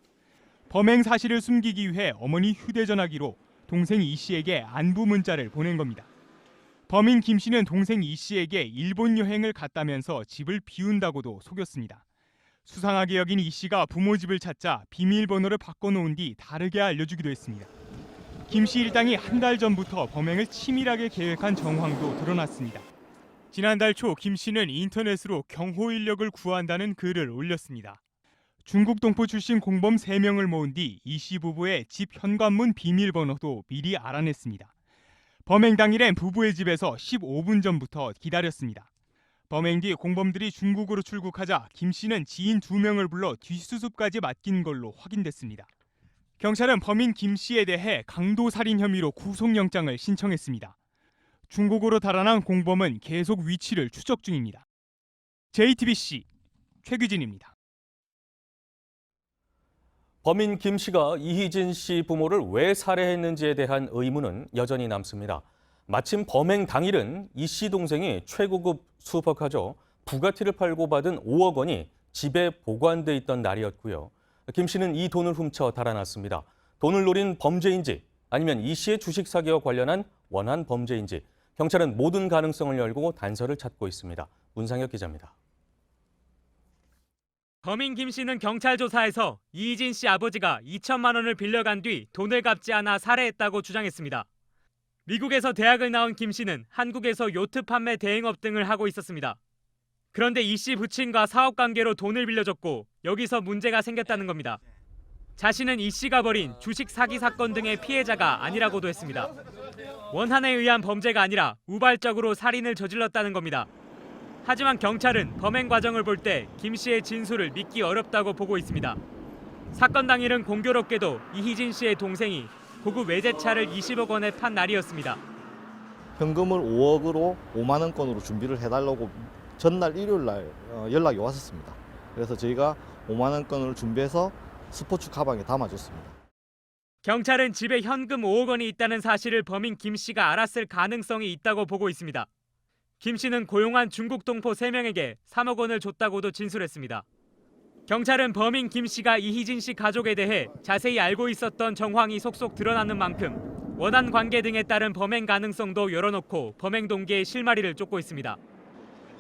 범행 사실을 숨기기 위해 어머니 휴대전화기로 동생 이 씨에게 안부 문자를 보낸 겁니다. 범인 김 씨는 동생 이 씨에게 일본 여행을 갔다면서 집을 비운다고도 속였습니다. 수상하게 여긴 이 씨가 부모 집을 찾자 비밀번호를 바꿔놓은 뒤 다르게 알려주기도 했습니다. 김 씨 일당이 한 달 전부터 범행을 치밀하게 계획한 정황도 드러났습니다. 지난달 초 김 씨는 인터넷으로 경호 인력을 구한다는 글을 올렸습니다. 중국 동포 출신 공범 3명을 모은 뒤 이 씨 부부의 집 현관문 비밀번호도 미리 알아냈습니다. 범행 당일엔 부부의 집에서 15분 전부터 기다렸습니다. 범행 뒤 공범들이 중국으로 출국하자 김 씨는 지인 2명을 불러 뒷수습까지 맡긴 걸로 확인됐습니다. 경찰은 범인 김 씨에 대해 강도살인 혐의로 구속영장을 신청했습니다. 중국으로 달아난 공범은 계속 위치를 추적 중입니다. JTBC 최규진입니다. 범인 김 씨가 이희진 씨 부모를 왜 살해했는지에 대한 의문은 여전히 남습니다. 마침 범행 당일은 이 씨 동생이 최고급 슈퍼카죠. 부가티를 팔고 받은 5억 원이 집에 보관돼 있던 날이었고요. 김 씨는 이 돈을 훔쳐 달아났습니다. 돈을 노린 범죄인지 아니면 이 씨의 주식 사기와 관련한 원한 범죄인지 경찰은 모든 가능성을 열고 단서를 찾고 있습니다. 문상혁 기자입니다. 범인 김 씨는 경찰 조사에서 이희진 씨 아버지가 2천만 원을 빌려간 뒤 돈을 갚지 않아 살해했다고 주장했습니다. 미국에서 대학을 나온 김 씨는 한국에서 요트 판매 대행업 등을 하고 있었습니다. 그런데 이 씨 부친과 사업 관계로 돈을 빌려줬고 여기서 문제가 생겼다는 겁니다. 자신은 이 씨가 벌인 주식 사기 사건 등의 피해자가 아니라고도 했습니다. 원한에 의한 범죄가 아니라 우발적으로 살인을 저질렀다는 겁니다. 하지만 경찰은 범행 과정을 볼 때 김 씨의 진술을 믿기 어렵다고 보고 있습니다. 사건 당일은 공교롭게도 이희진 씨의 동생이 고급 외제차를 20억 원에 판 날이었습니다. 현금을 5억으로 5만 원권으로 준비를 해달라고 전날 일요일 날 연락이 왔었습니다. 그래서 저희가 5만 원권을 준비해서 스포츠 가방에 담아줬습니다. 경찰은 집에 현금 5억 원이 있다는 사실을 범인 김 씨가 알았을 가능성이 있다고 보고 있습니다. 김 씨는 고용한 중국 동포 3명에게 3억 원을 줬다고도 진술했습니다. 경찰은 범인 김 씨가 이희진 씨 가족에 대해 자세히 알고 있었던 정황이 속속 드러나는 만큼 원한 관계 등에 따른 범행 가능성도 열어놓고 범행 동기의 실마리를 쫓고 있습니다.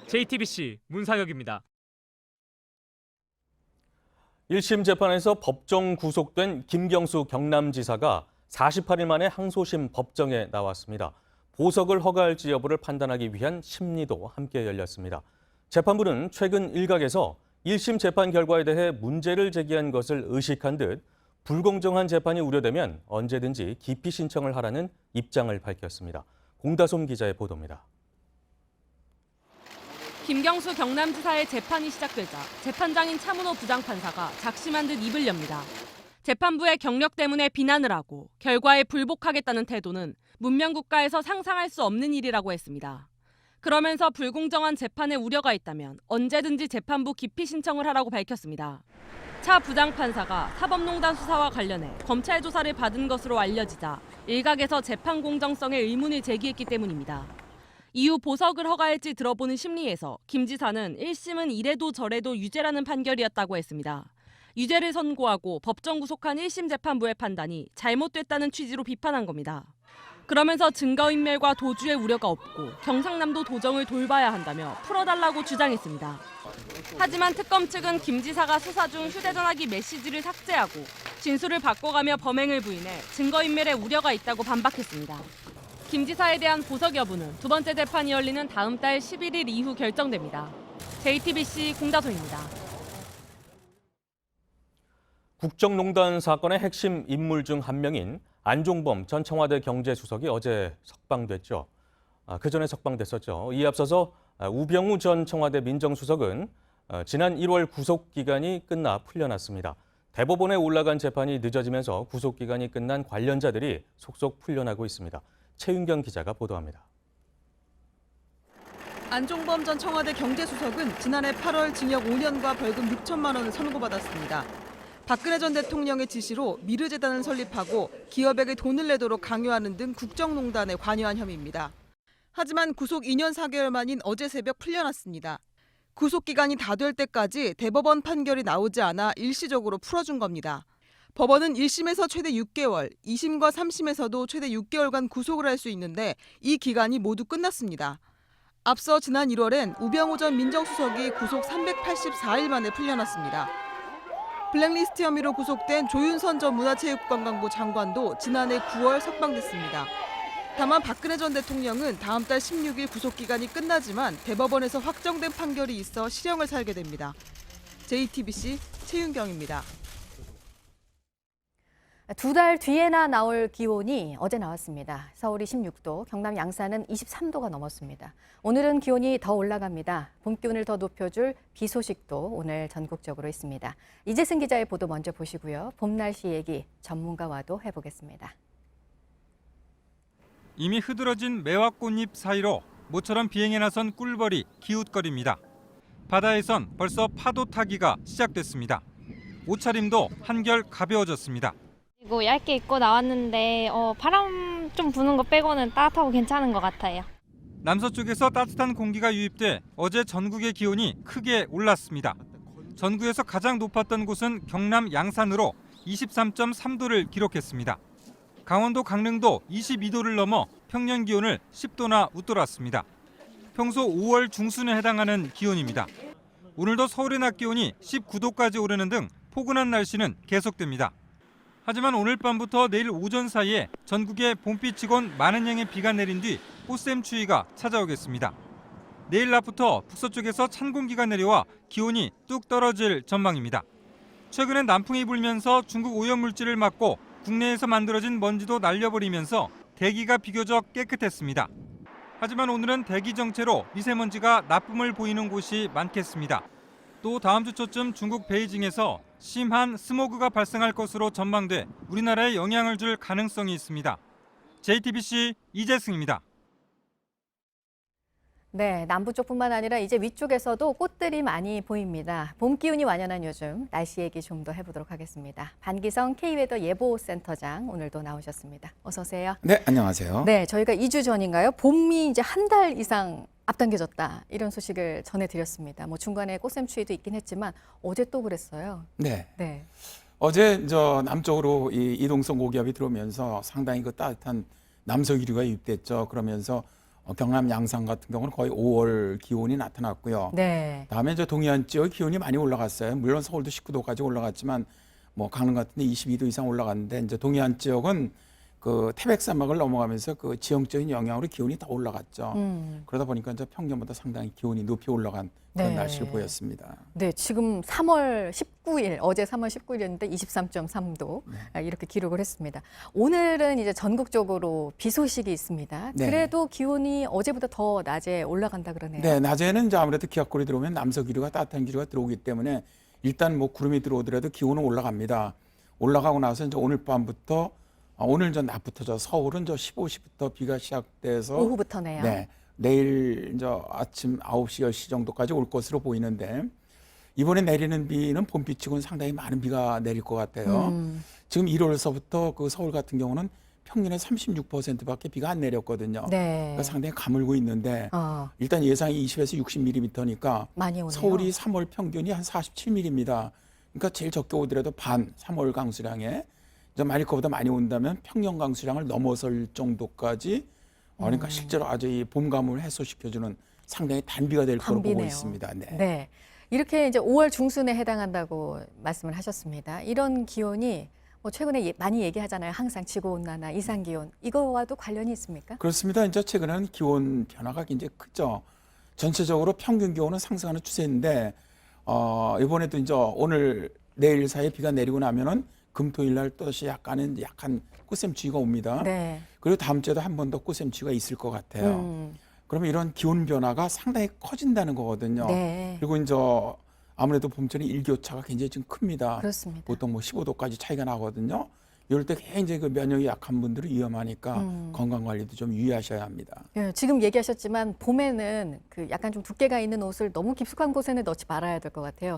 JTBC 문상혁입니다. 1심 재판에서 법정 구속된 김경수 경남지사가 48일 만에 항소심 법정에 나왔습니다. 보석을 허가할지 여부를 판단하기 위한 심리도 함께 열렸습니다. 재판부는 최근 일각에서 1심 재판 결과에 대해 문제를 제기한 것을 의식한 듯 불공정한 재판이 우려되면 언제든지 기피 신청을 하라는 입장을 밝혔습니다. 공다솜 기자의 보도입니다. 김경수 경남지사의 재판이 시작되자 재판장인 차문호 부장판사가 작심한 듯 입을 엽니다. 재판부의 경력 때문에 비난을 하고 결과에 불복하겠다는 태도는 문명국가에서 상상할 수 없는 일이라고 했습니다. 그러면서 불공정한 재판에 우려가 있다면 언제든지 재판부 기피 신청을 하라고 밝혔습니다. 차 부장판사가 사법농단 수사와 관련해 검찰 조사를 받은 것으로 알려지자 일각에서 재판 공정성에 의문을 제기했기 때문입니다. 이후 보석을 허가할지 들어보는 심리에서 김 지사는 1심은 이래도 저래도 유죄라는 판결이었다고 했습니다. 유죄를 선고하고 법정 구속한 1심 재판부의 판단이 잘못됐다는 취지로 비판한 겁니다. 그러면서 증거인멸과 도주의 우려가 없고 경상남도 도정을 돌봐야 한다며 풀어달라고 주장했습니다. 하지만 특검 측은 김 지사가 수사 중 휴대전화기 메시지를 삭제하고 진술을 바꿔가며 범행을 부인해 증거인멸에 우려가 있다고 반박했습니다. 김 지사에 대한 보석 여부는 두 번째 재판이 열리는 다음 달 11일 이후 결정됩니다. JTBC 공다솜입니다. 국정농단 사건의 핵심 인물 중 한 명인 안종범 전 청와대 경제수석이 어제 석방됐죠. 그전에 석방됐었죠. 이에 앞서서 우병우 전 청와대 민정수석은 지난 1월 구속기간이 끝나 풀려났습니다. 대법원에 올라간 재판이 늦어지면서 구속기간이 끝난 관련자들이 속속 풀려나고 있습니다. 최윤경 기자가 보도합니다. 안종범 전 청와대 경제수석은 지난해 8월 징역 5년과 벌금 6천만 원을 선고받았습니다. 박근혜 전 대통령의 지시로 미르재단을 설립하고 기업에게 돈을 내도록 강요하는 등 국정농단에 관여한 혐의입니다. 하지만 구속 2년 4개월 만인 어제 새벽 풀려났습니다. 구속기간이 다 될 때까지 대법원 판결이 나오지 않아 일시적으로 풀어준 겁니다. 법원은 1심에서 최대 6개월, 2심과 3심에서도 최대 6개월간 구속을 할 수 있는데 이 기간이 모두 끝났습니다. 앞서 지난 1월엔 우병우 전 민정수석이 구속 384일 만에 풀려났습니다. 블랙리스트 혐의로 구속된 조윤선 전 문화체육관광부 장관도 지난해 9월 석방됐습니다. 다만 박근혜 전 대통령은 다음 달 16일 구속기간이 끝나지만 대법원에서 확정된 판결이 있어 실형을 살게 됩니다. JTBC 최윤경입니다. 두 달 뒤에나 나올 기온이 어제 나왔습니다. 서울이 16도, 경남 양산은 23도가 넘었습니다. 오늘은 기온이 더 올라갑니다. 봄 기온을 더 높여줄 비 소식도 오늘 전국적으로 있습니다. 이재승 기자의 보도 먼저 보시고요. 봄 날씨 얘기 전문가와도 해보겠습니다. 이미 흐드러진 매화꽃잎 사이로 모처럼 비행에 나선 꿀벌이 기웃거립니다. 바다에선 벌써 파도 타기가 시작됐습니다. 옷차림도 한결 가벼워졌습니다. 이거 얇게 입고 나왔는데 바람 좀 부는 거 빼고는 따뜻하고 괜찮은 것 같아요. 남서쪽에서 따뜻한 공기가 유입돼 어제 전국의 기온이 크게 올랐습니다. 전국에서 가장 높았던 곳은 경남 양산으로 23.3도를 기록했습니다. 강원도 강릉도 22도를 넘어 평년 기온을 10도나 웃돌았습니다. 평소 5월 중순에 해당하는 기온입니다. 오늘도 서울의 낮 기온이 19도까지 오르는 등 포근한 날씨는 계속됩니다. 하지만 오늘 밤부터 내일 오전 사이에 전국에 봄비치곤 많은 양의 비가 내린 뒤 꽃샘추위가 찾아오겠습니다. 내일 낮부터 북서쪽에서 찬 공기가 내려와 기온이 뚝 떨어질 전망입니다. 최근엔 남풍이 불면서 중국 오염물질을 막고 국내에서 만들어진 먼지도 날려버리면서 대기가 비교적 깨끗했습니다. 하지만 오늘은 대기 정체로 미세먼지가 나쁨을 보이는 곳이 많겠습니다. 또 다음 주 초쯤 중국 베이징에서 심한 스모그가 발생할 것으로 전망돼 우리나라에 영향을 줄 가능성이 있습니다. JTBC 이재승입니다. 네, 남부 쪽뿐만 아니라 이제 위쪽에서도 꽃들이 많이 보입니다. 봄 기운이 완연한 요즘 날씨 얘기 좀 더 해보도록 하겠습니다. 반기성 K웨더 예보센터장 오늘도 나오셨습니다. 어서 오세요. 네, 안녕하세요. 네, 저희가 2주 전인가요? 봄이 이제 한 달 이상 앞당겨졌다 이런 소식을 전해드렸습니다. 뭐 중간에 꽃샘추위도 있긴 했지만 어제 또 그랬어요. 네. 네. 어제 남쪽으로 이 이동성 고기압이 들어오면서 상당히 그 따뜻한 남서기류가 유입됐죠. 그러면서 경남 양산 같은 경우는 거의 5월 기온이 나타났고요. 네. 다음에 동해안 지역 기온이 많이 올라갔어요. 물론 서울도 19도까지 올라갔지만 뭐 강릉 같은 데 22도 이상 올라갔는데 이제 동해안 지역은 그 태백 사막을 넘어가면서 그 지형적인 영향으로 기온이 더 올라갔죠. 그러다 보니까 이제 평년보다 상당히 기온이 높이 올라간 그런 네. 날씨를 보였습니다. 네, 지금 3월 19일, 어제 3월 19일이었는데 23.3도 이렇게 기록을 했습니다. 오늘은 이제 전국적으로 비 소식이 있습니다. 네. 그래도 기온이 어제보다 더 낮에 올라간다 그러네요. 네, 낮에는 이제 아무래도 기압골이 들어오면 남서기류가 따뜻한 기류가 들어오기 때문에 일단 뭐 구름이 들어오더라도 기온은 올라갑니다. 올라가고 나서 이제 오늘 밤부터 오늘 저 낮부터 저 서울은 저 15시부터 비가 시작돼서 오후부터네요. 네. 내일 이제 아침 9시, 10시 정도까지 올 것으로 보이는데 이번에 내리는 비는 봄비치고는 상당히 많은 비가 내릴 것 같아요. 지금 1월서부터 그 서울 같은 경우는 평년의 36%밖에 비가 안 내렸거든요. 네. 그러니까 상당히 가물고 있는데 일단 예상이 20에서 60mm니까 많이 오네요. 서울이 3월 평균이 한 47mm입니다. 그러니까 제일 적게 오더라도 반 3월 강수량에 만일 그보다 많이 온다면 평년 강수량을 넘어설 정도까지 그러니까 실제로 아주 이 봄 가뭄을 해소시켜주는 상당히 단비가 될 거로 보고 있습니다. 네. 네. 이렇게 이제 5월 중순에 해당한다고 말씀을 하셨습니다. 이런 기온이 뭐 최근에 많이 얘기하잖아요. 항상 지구온난화, 이상기온 이거와도 관련이 있습니까? 그렇습니다. 이제 최근에는 기온 변화가 굉장히 크죠. 전체적으로 평균 기온은 상승하는 추세인데 이번에도 이제 오늘 내일 사이에 비가 내리고 나면은 금토일 날 또다시 약간 꽃샘추위가 옵니다. 네. 그리고 다음 주에도 한 번 더 꽃샘추위가 있을 것 같아요. 그러면 이런 기온 변화가 상당히 커진다는 거거든요. 네. 그리고 이제 아무래도 봄철이 일교차가 굉장히 좀 큽니다. 그렇습니다. 보통 뭐 15도까지 차이가 나거든요. 이럴 때 굉장히 그 면역이 약한 분들은 위험하니까 건강 관리도 좀 유의하셔야 합니다. 예, 지금 얘기하셨지만 봄에는 그 약간 좀 두께가 있는 옷을 너무 깊숙한 곳에는 넣지 말아야 될 것 같아요.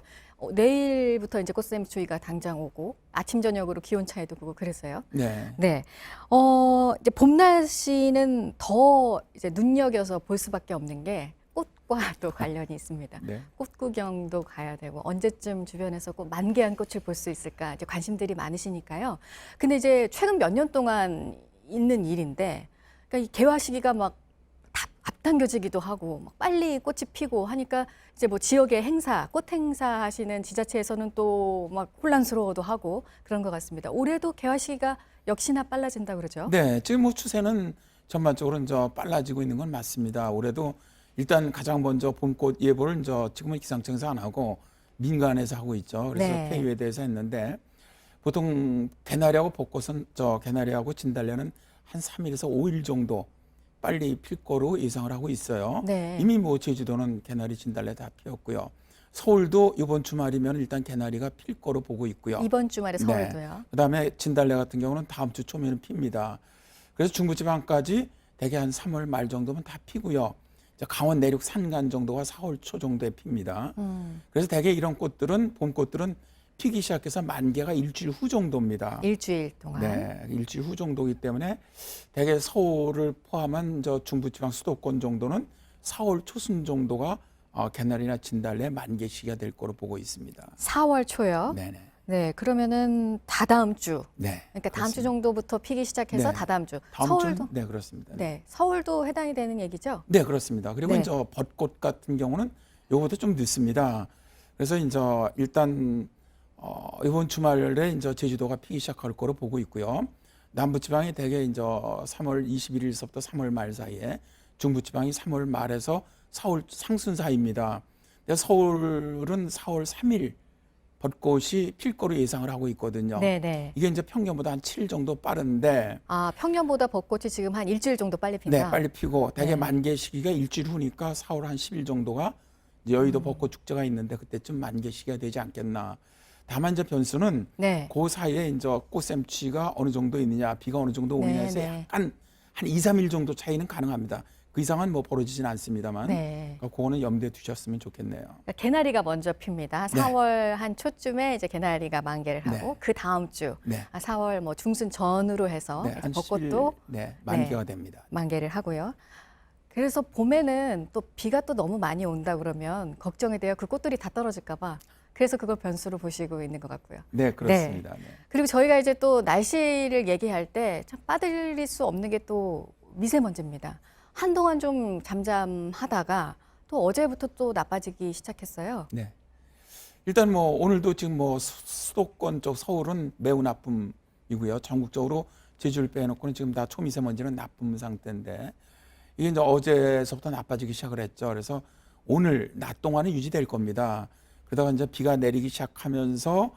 내일부터 이제 꽃샘추위가 당장 오고 아침 저녁으로 기온 차이도 보고 그래서요. 네. 네. 이제 봄 날씨는 더 이제 눈여겨서 볼 수밖에 없는 게 꽃과도 관련이 있습니다. 네. 꽃 구경도 가야 되고 언제쯤 주변에서 꼭 만개한 꽃을 볼 수 있을까 이제 관심들이 많으시니까요. 근데 이제 최근 몇 년 동안 있는 일인데, 그러니까 이 개화 시기가 막 앞당겨지기도 하고 막 빨리 꽃이 피고 하니까 이제 뭐 지역의 행사, 꽃 행사 하시는 지자체에서는 또 막 혼란스러워도 하고 그런 것 같습니다. 올해도 개화 시기가 역시나 빨라진다 그러죠? 네, 지금 뭐 추세는 전반적으로 이제 빨라지고 있는 건 맞습니다. 올해도 일단 가장 먼저 봄꽃 예보를 이제 지금은 기상청에서 안 하고 민간에서 하고 있죠. 그래서 네. K웨더에서 했는데 보통 개나리하고 벚꽃은 개나리하고 진달래는 한 3일에서 5일 정도 빨리 필 거로 예상을 하고 있어요. 네. 이미 뭐 제주도는 개나리, 진달래 다 피었고요. 서울도 이번 주말이면 일단 개나리가 필 거로 보고 있고요. 이번 주말에 서울도요. 네. 그다음에 진달래 같은 경우는 다음 주 초면은 핍니다. 그래서 중부지방까지 대개 한 3월 말 정도면 다 피고요. 강원 내륙 산간 정도가 4월 초 정도에 핍니다. 그래서 대개 이런 꽃들은 봄꽃들은 피기 시작해서 만개가 일주일 후 정도입니다. 일주일 동안. 네, 일주일 후 정도이기 때문에 대개 서울을 포함한 저 중부지방 수도권 정도는 4월 초순 정도가 개나리나 진달래 만개 시기가 될 거로 보고 있습니다. 4월 초요? 네네. 네, 그러면은 다다음 주. 네. 그러니까 다음 주 정도부터 피기 시작해서 네. 다다음 주. 다음 서울도? 주는 네, 그렇습니다. 네, 서울도 해당이 되는 얘기죠? 네, 그렇습니다. 그리고 네. 이제 벚꽃 같은 경우는 요것도 좀 늦습니다. 그래서 이제 일단 이번 주말에 이제 제주도가 피기 시작할 거로 보고 있고요. 남부지방이 대개 이제 3월 21일서부터 3월 말 사이에, 중부지방이 3월 말에서 4월 상순 사이입니다. 서울은 4월 3일 벚꽃이 필 거로 예상을 하고 있거든요. 네네. 이게 이제 평년보다 한 7일 정도 빠른데, 아, 평년보다 벚꽃이 지금 한 일주일 정도 빨리 핀다? 네, 빨리 피고 대개 네. 만개 시기가 일주일 후니까 4월 한 10일 정도가 이제 여의도 벚꽃 축제가 있는데 그때쯤 만개 시기가 되지 않겠나. 다만 이제 변수는 네. 그 사이에 이제 꽃샘추위가 어느 정도 있느냐, 비가 어느 정도 오느냐에서 네, 네. 약간 한 2, 3일 정도 차이는 가능합니다. 그 이상은 뭐 벌어지진 않습니다만, 네. 그러니까 그거는 염두에 두셨으면 좋겠네요. 그러니까 개나리가 먼저 핍니다. 네. 4월 한 초쯤에 이제 개나리가 만개를 하고 네. 그 다음 주 네. 4월 뭐 중순 전으로 해서 네, 이제 한 벚꽃도 10일, 네, 만개가 됩니다. 만개를 하고요. 그래서 봄에는 또 비가 또 너무 많이 온다 그러면 걱정이 돼요. 그 꽃들이 다 떨어질까 봐. 그래서 그걸 변수로 보시고 있는 것 같고요. 네, 그렇습니다. 네. 그리고 저희가 이제 또 날씨를 얘기할 때 참 빠뜨릴 수 없는 게 또 미세먼지입니다. 한동안 좀 잠잠하다가 또 어제부터 또 나빠지기 시작했어요. 네. 일단 뭐 오늘도 지금 뭐 수도권 쪽 서울은 매우 나쁨이고요. 전국적으로 제주를 빼놓고는 지금 다 초미세먼지는 나쁨 상태인데, 이게 이제 어제서부터 나빠지기 시작을 했죠. 그래서 오늘 낮 동안은 유지될 겁니다. 그러다가 이제 비가 내리기 시작하면서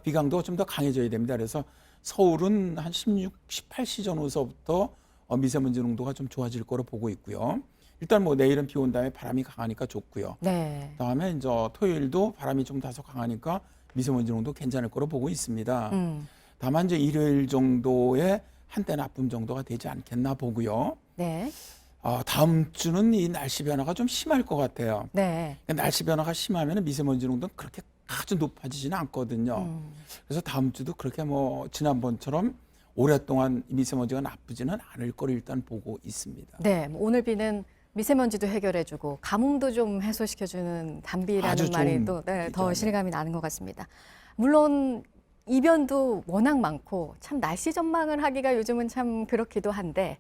비강도가 좀 더 강해져야 됩니다. 그래서 서울은 한 16, 18시 전후서부터 미세먼지 농도가 좀 좋아질 거로 보고 있고요. 일단 뭐 내일은 비 온 다음에 바람이 강하니까 좋고요. 네. 다음에 이제 토요일도 바람이 좀 다소 강하니까 미세먼지 농도 괜찮을 거로 보고 있습니다. 다만 이제 일요일 정도에 한때 나쁨 정도가 되지 않겠나 보고요. 네. 다음 주는 이 날씨 변화가 좀 심할 것 같아요. 네. 날씨 변화가 심하면 미세먼지 농도는 그렇게 아주 높아지지는 않거든요. 그래서 다음 주도 그렇게 뭐 지난번처럼 오랫동안 미세먼지가 나쁘지는 않을 거를 일단 보고 있습니다. 네. 뭐 오늘 비는 미세먼지도 해결해주고 가뭄도 좀 해소시켜주는 단비라는 아주 말이 좋은 또 더 비죠. 실감이 나는 것 같습니다. 물론 이변도 워낙 많고 참 날씨 전망을 하기가 요즘은 참 그렇기도 한데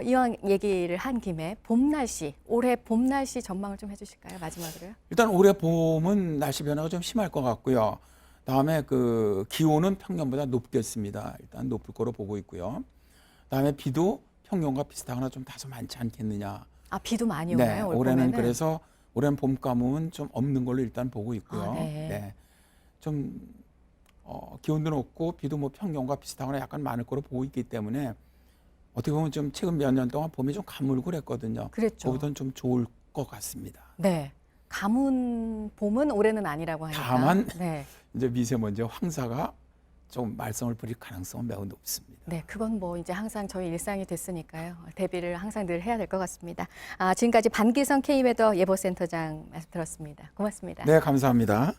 이왕 얘기를 한 김에 봄 날씨, 올해 봄 날씨 전망을 좀 해주실까요? 마지막으로요. 일단 올해 봄은 날씨 변화가 좀 심할 것 같고요. 다음에 그 기온은 평년보다 높겠습니다. 일단 높을 거로 보고 있고요. 다음에 비도 평년과 비슷하거나 좀 다소 많지 않겠느냐. 아, 비도 많이 네, 오나요? 올 올해는 봄에는? 그래서 올해는 봄 가뭄은 좀 없는 걸로 일단 보고 있고요. 네. 좀 기온도 높고 비도 뭐 평년과 비슷하거나 약간 많을 거로 보고 있기 때문에 어떻게 보면 좀 최근 몇 년 동안 봄이 좀 가물고 그랬거든요. 그랬죠. 그보다는 좀 좋을 것 같습니다. 네. 가문 봄은 올해는 아니라고 하니까. 다만 네. 이제 미세먼지 황사가 좀 말썽을 부릴 가능성은 매우 높습니다. 네, 그건 뭐 이제 항상 저희 일상이 됐으니까요. 대비를 항상 늘 해야 될 것 같습니다. 지금까지 반기성 K웨더 예보센터장 말씀 들었습니다. 고맙습니다. 네, 감사합니다.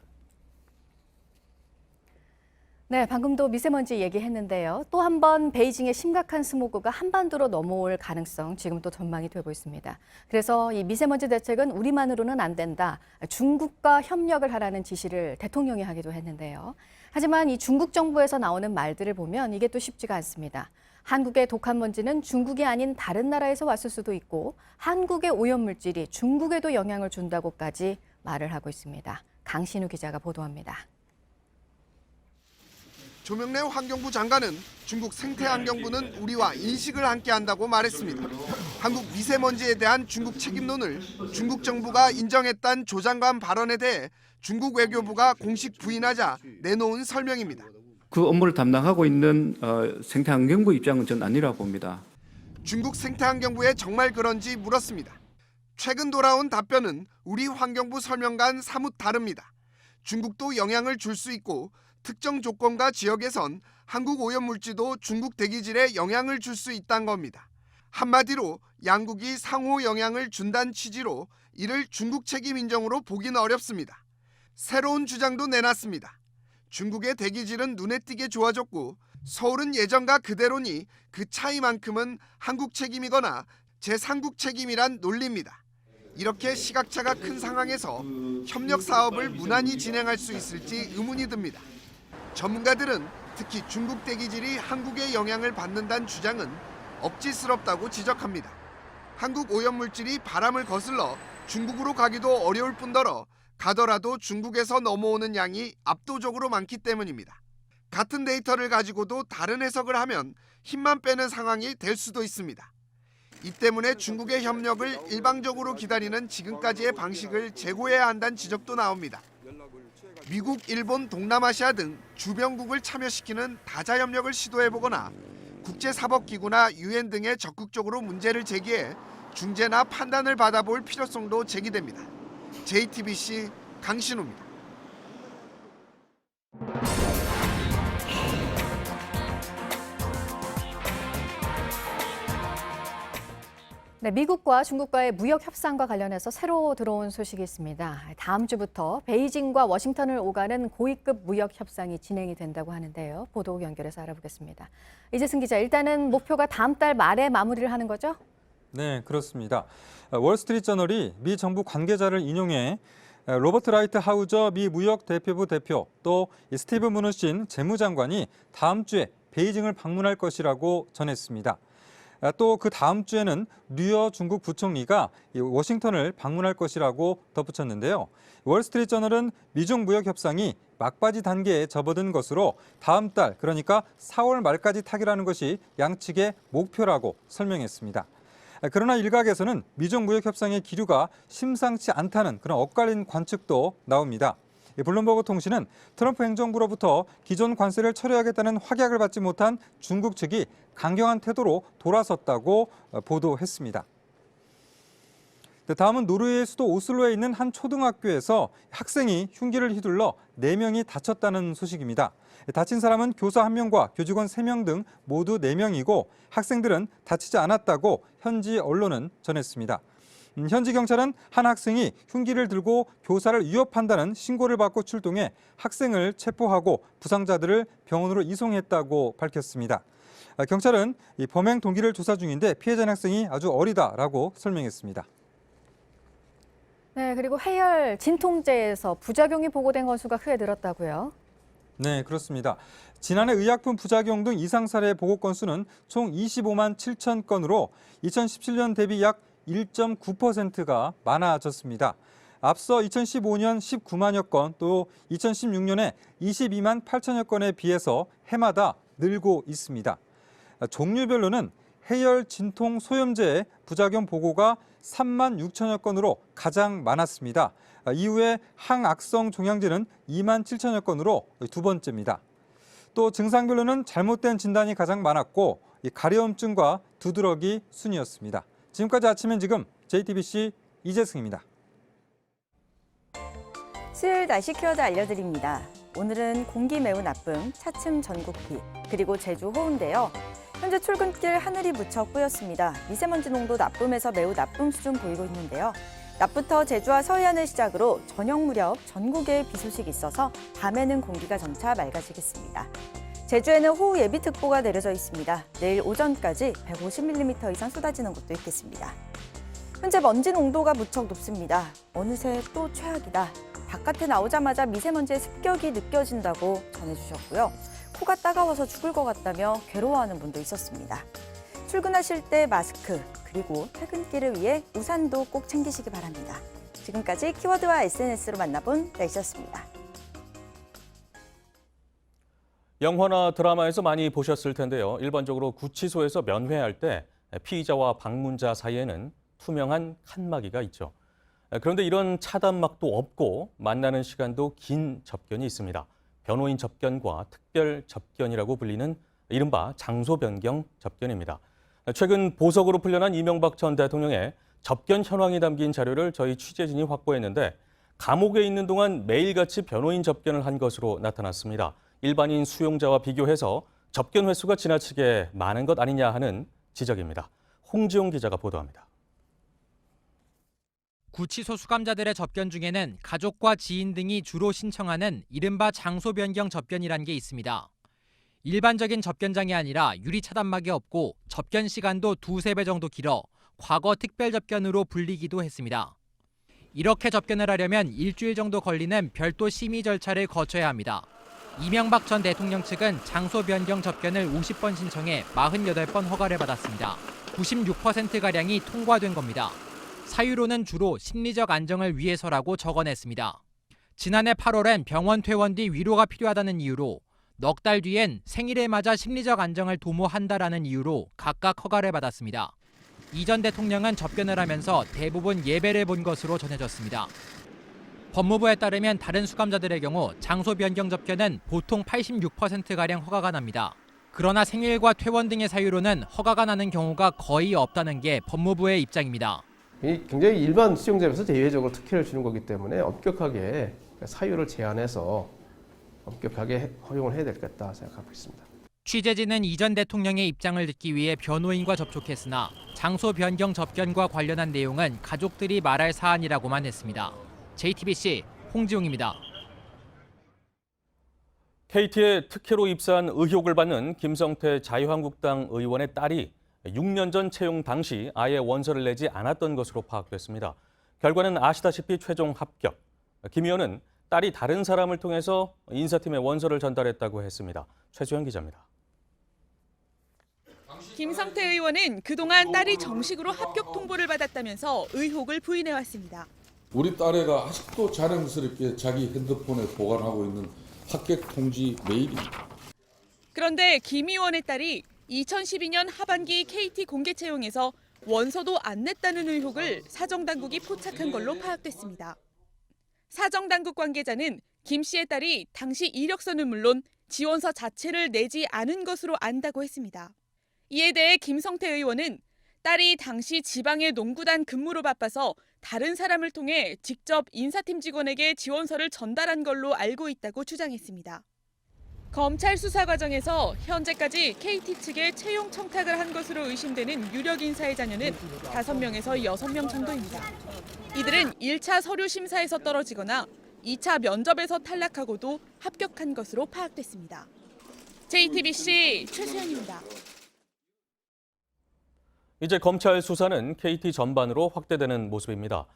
네, 방금도 미세먼지 얘기했는데요. 또 한 번 베이징의 심각한 스모그가 한반도로 넘어올 가능성 지금 또 전망이 되고 있습니다. 그래서 이 미세먼지 대책은 우리만으로는 안 된다. 중국과 협력을 하라는 지시를 대통령이 하기도 했는데요. 하지만 이 중국 정부에서 나오는 말들을 보면 이게 또 쉽지가 않습니다. 한국의 독한 먼지는 중국이 아닌 다른 나라에서 왔을 수도 있고 한국의 오염물질이 중국에도 영향을 준다고까지 말을 하고 있습니다. 강신우 기자가 보도합니다. 조명래 환경부 장관은 중국 생태환경부는 우리와 인식을 함께 한다고 말했습니다. 한국 미세먼지에 대한 중국 책임론을 중국 정부가 인정했다는 조 장관 발언에 대해 중국 외교부가 공식 부인하자 내놓은 설명입니다. 그 업무를 담당하고 있는 생태환경부 입장은 전 아니라고 봅니다. 중국 생태환경부에 정말 그런지 물었습니다. 최근 돌아온 답변은 우리 환경부 설명과는 사뭇 다릅니다. 중국도 영향을 줄 수 있고 특정 조건과 지역에선 한국 오염물질도 중국 대기질에 영향을 줄 수 있다는 겁니다. 한마디로 양국이 상호 영향을 준다는 취지로 이를 중국 책임 인정으로 보기는 어렵습니다. 새로운 주장도 내놨습니다. 중국의 대기질은 눈에 띄게 좋아졌고 서울은 예전과 그대로니 그 차이만큼은 한국 책임이거나 제3국 책임이란 논리입니다. 이렇게 시각차가 큰 상황에서 협력 사업을 무난히 진행할 수 있을지 의문이 듭니다. 전문가들은 특히 중국 대기질이 한국에 영향을 받는다는 주장은 억지스럽다고 지적합니다. 한국 오염물질이 바람을 거슬러 중국으로 가기도 어려울 뿐더러 가더라도 중국에서 넘어오는 양이 압도적으로 많기 때문입니다. 같은 데이터를 가지고도 다른 해석을 하면 힘만 빼는 상황이 될 수도 있습니다. 이 때문에 중국의 협력을 일방적으로 기다리는 지금까지의 방식을 재고해야 한다는 지적도 나옵니다. 미국, 일본, 동남아시아 등 주변국을 참여시키는 다자 협력을 시도해보거나 국제사법기구나 UN 등에 적극적으로 문제를 제기해 중재나 판단을 받아볼 필요성도 제기됩니다. JTBC 강신우입니다. 네, 미국과 중국과의 무역 협상과 관련해서 새로 들어온 소식이 있습니다. 다음 주부터 베이징과 워싱턴을 오가는 고위급 무역 협상이 진행이 된다고 하는데요. 보도 연결해서 알아보겠습니다. 이재승 기자, 일단은 목표가 다음 달 말에 마무리를 하는 거죠? 네, 그렇습니다. 월스트리트저널이 미 정부 관계자를 인용해 로버트 라이트 하우저 미 무역 대표부 대표 또 스티브 무누신 재무장관이 다음 주에 베이징을 방문할 것이라고 전했습니다. 또 그 다음 주에는 류어 중국 부총리가 워싱턴을 방문할 것이라고 덧붙였는데요. 월스트리트저널은 미중 무역 협상이 막바지 단계에 접어든 것으로 다음 달, 그러니까 4월 말까지 타결하는 것이 양측의 목표라고 설명했습니다. 그러나 일각에서는 미중 무역 협상의 기류가 심상치 않다는 그런 엇갈린 관측도 나옵니다. 블룸버그 통신은 트럼프 행정부로부터 기존 관세를 철회하겠다는 확약을 받지 못한 중국 측이 강경한 태도로 돌아섰다고 보도했습니다. 다음은 노르웨이 수도 오슬로에 있는 한 초등학교에서 학생이 흉기를 휘둘러 4명이 다쳤다는 소식입니다. 다친 사람은 교사 1명과 교직원 3명 등 모두 4명이고 학생들은 다치지 않았다고 현지 언론은 전했습니다. 현지 경찰은 한 학생이 흉기를 들고 교사를 위협한다는 신고를 받고 출동해 학생을 체포하고 부상자들을 병원으로 이송했다고 밝혔습니다. 경찰은 이 범행 동기를 조사 중인데 피해자 학생이 아주 어리다라고 설명했습니다. 네, 그리고 해열 진통제에서 부작용이 보고된 건수가 크게 늘었다고요? 네, 그렇습니다. 지난해 의약품 부작용 등 이상 사례 보고 건수는 총 25만 7천 건으로 2017년 대비 약 1.9%가 많아졌습니다. 앞서 2015년 19만여 건, 또 2016년에 22만 8천여 건에 비해서 해마다 늘고 있습니다. 종류별로는 해열 진통 소염제의 부작용 보고가 3만 6천여 건으로 가장 많았습니다. 이후에 항악성 종양제는 2만 7천여 건으로 두 번째입니다. 또 증상별로는 잘못된 진단이 가장 많았고 가려움증과 두드러기 순이었습니다. 지금까지 아침엔 지금 JTBC 이재승입니다. 수요일 날씨 키워드 알려드립니다. 오늘은 공기 매우 나쁨, 차츰 전국비, 그리고 제주 호우인데요. 현재 출근길 하늘이 무척 뿌였습니다. 미세먼지 농도 나쁨에서 매우 나쁨 수준 보이고 있는데요. 낮부터 제주와 서해안을 시작으로 저녁 무렵 전국에 비 소식이 있어서 밤에는 공기가 점차 맑아지겠습니다. 제주에는 호우 예비특보가 내려져 있습니다. 내일 오전까지 150mm 이상 쏟아지는 곳도 있겠습니다. 현재 먼지 농도가 무척 높습니다. 어느새 또 최악이다. 바깥에 나오자마자 미세먼지의 습격이 느껴진다고 전해주셨고요. 코가 따가워서 죽을 것 같다며 괴로워하는 분도 있었습니다. 출근하실 때 마스크, 그리고 퇴근길을 위해 우산도 꼭 챙기시기 바랍니다. 지금까지 키워드와 SNS로 만나본 날씨였습니다. 영화나 드라마에서 많이 보셨을 텐데요. 일반적으로 구치소에서 면회할 때 피의자와 방문자 사이에는 투명한 칸막이가 있죠. 그런데 이런 차단막도 없고 만나는 시간도 긴 접견이 있습니다. 변호인 접견과 특별 접견이라고 불리는 이른바 장소 변경 접견입니다. 최근 보석으로 풀려난 이명박 전 대통령의 접견 현황이 담긴 자료를 저희 취재진이 확보했는데 감옥에 있는 동안 매일같이 변호인 접견을 한 것으로 나타났습니다. 일반인 수용자와 비교해서 접견 횟수가 지나치게 많은 것 아니냐 하는 지적입니다. 홍지용 기자가 보도합니다. 구치소 수감자들의 접견 중에는 가족과 지인 등이 주로 신청하는 이른바 장소 변경 접견이란 게 있습니다. 일반적인 접견장이 아니라 유리 차단막이 없고 접견 시간도 2~3배 정도 길어 과거 특별 접견으로 불리기도 했습니다. 이렇게 접견을 하려면 일주일 정도 걸리는 별도 심의 절차를 거쳐야 합니다. 이명박 전 대통령 측은 장소 변경 접견을 50번 신청해 48번 허가를 받았습니다. 96%가량이 통과된 겁니다. 사유로는 주로 심리적 안정을 위해서라고 적어냈습니다. 지난해 8월엔 병원 퇴원 뒤 위로가 필요하다는 이유로, 넉 달 뒤엔 생일에 맞아 심리적 안정을 도모한다라는 이유로 각각 허가를 받았습니다. 이 전 대통령은 접견을 하면서 대부분 예배를 본 것으로 전해졌습니다. 법무부에 따르면 다른 수감자들의 경우 장소 변경 접견은 보통 86%가량 허가가 납니다. 그러나 생일과 퇴원 등의 사유로는 허가가 나는 경우가 거의 없다는 게 법무부의 입장입니다. 굉장히 일반 수용자에서 제외적으로 특혜를 주는 거기 때문에 엄격하게 사유를 제한해서 엄격하게 허용을 해야 되겠다 생각하고 있습니다. 취재진은 이 전 대통령의 입장을 듣기 위해 변호인과 접촉했으나 장소 변경 접견과 관련한 내용은 가족들이 말할 사안이라고만 했습니다. JTBC 홍지용입니다. KT에 특혜로 입사한 의혹을 받는 김성태 자유한국당 의원의 딸이 6년 전 채용 당시 아예 원서를 내지 않았던 것으로 파악됐습니다. 결과는 아시다시피 최종 합격. 김 의원은 딸이 다른 사람을 통해서 인사팀에 원서를 전달했다고 했습니다. 최주영 기자입니다. 김성태 의원은 그동안 딸이 정식으로 합격 통보를 받았다면서 의혹을 부인해왔습니다. 우리 딸애가 아직도 자랑스럽게 자기 핸드폰에 보관하고 있는 합격 통지 메일입니다. 그런데 김 의원의 딸이 2012년 하반기 KT 공개 채용에서 원서도 안 냈다는 의혹을 사정당국이 포착한 걸로 파악됐습니다. 사정당국 관계자는 김 씨의 딸이 당시 이력서는 물론 지원서 자체를 내지 않은 것으로 안다고 했습니다. 이에 대해 김성태 의원은 딸이 당시 지방의 농구단 근무로 바빠서 다른 사람을 통해 직접 인사팀 직원에게 지원서를 전달한 걸로 알고 있다고 주장했습니다. 검찰 수사 과정에서 현재까지 KT 측에 채용 청탁을 한 것으로 의심되는 유력 인사의 자녀는 5명에서 6명 정도입니다. 이들은 1차 서류 심사에서 떨어지거나 2차 면접에서 탈락하고도 합격한 것으로 파악됐습니다. JTBC 최수연입니다. 이제 검찰 수사는 KT 전반으로 확대되는 모습입니다.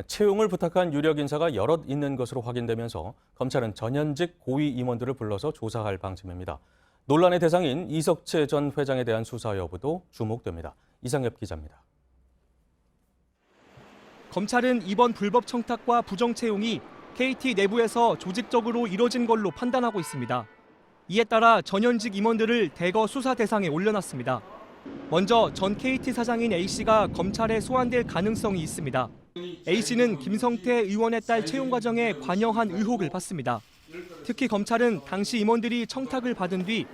채용을 부탁한 유력 인사가 여럿 있는 것으로 확인되면서 검찰은 전현직 고위 임원들을 불러서 조사할 방침입니다. 논란의 대상인 이석채 전 회장에 대한 수사 여부도 주목됩니다. 이상엽 기자입니다. 검찰은 이번 불법 청탁과 부정 채용이 KT 내부에서 조직적으로 이뤄진 걸로 판단하고 있습니다. 이에 따라 전현직 임원들을 대거 수사 대상에 올려놨습니다. 먼저 전 KT 사장인 A씨가 검찰에 소환될 가능성이 있습니다. A씨는 김성태 의원의 딸 채용 과정에 관여한 의혹을 받습니다. 특히 검찰은 당시 임원들이 청탁을 받은 뒤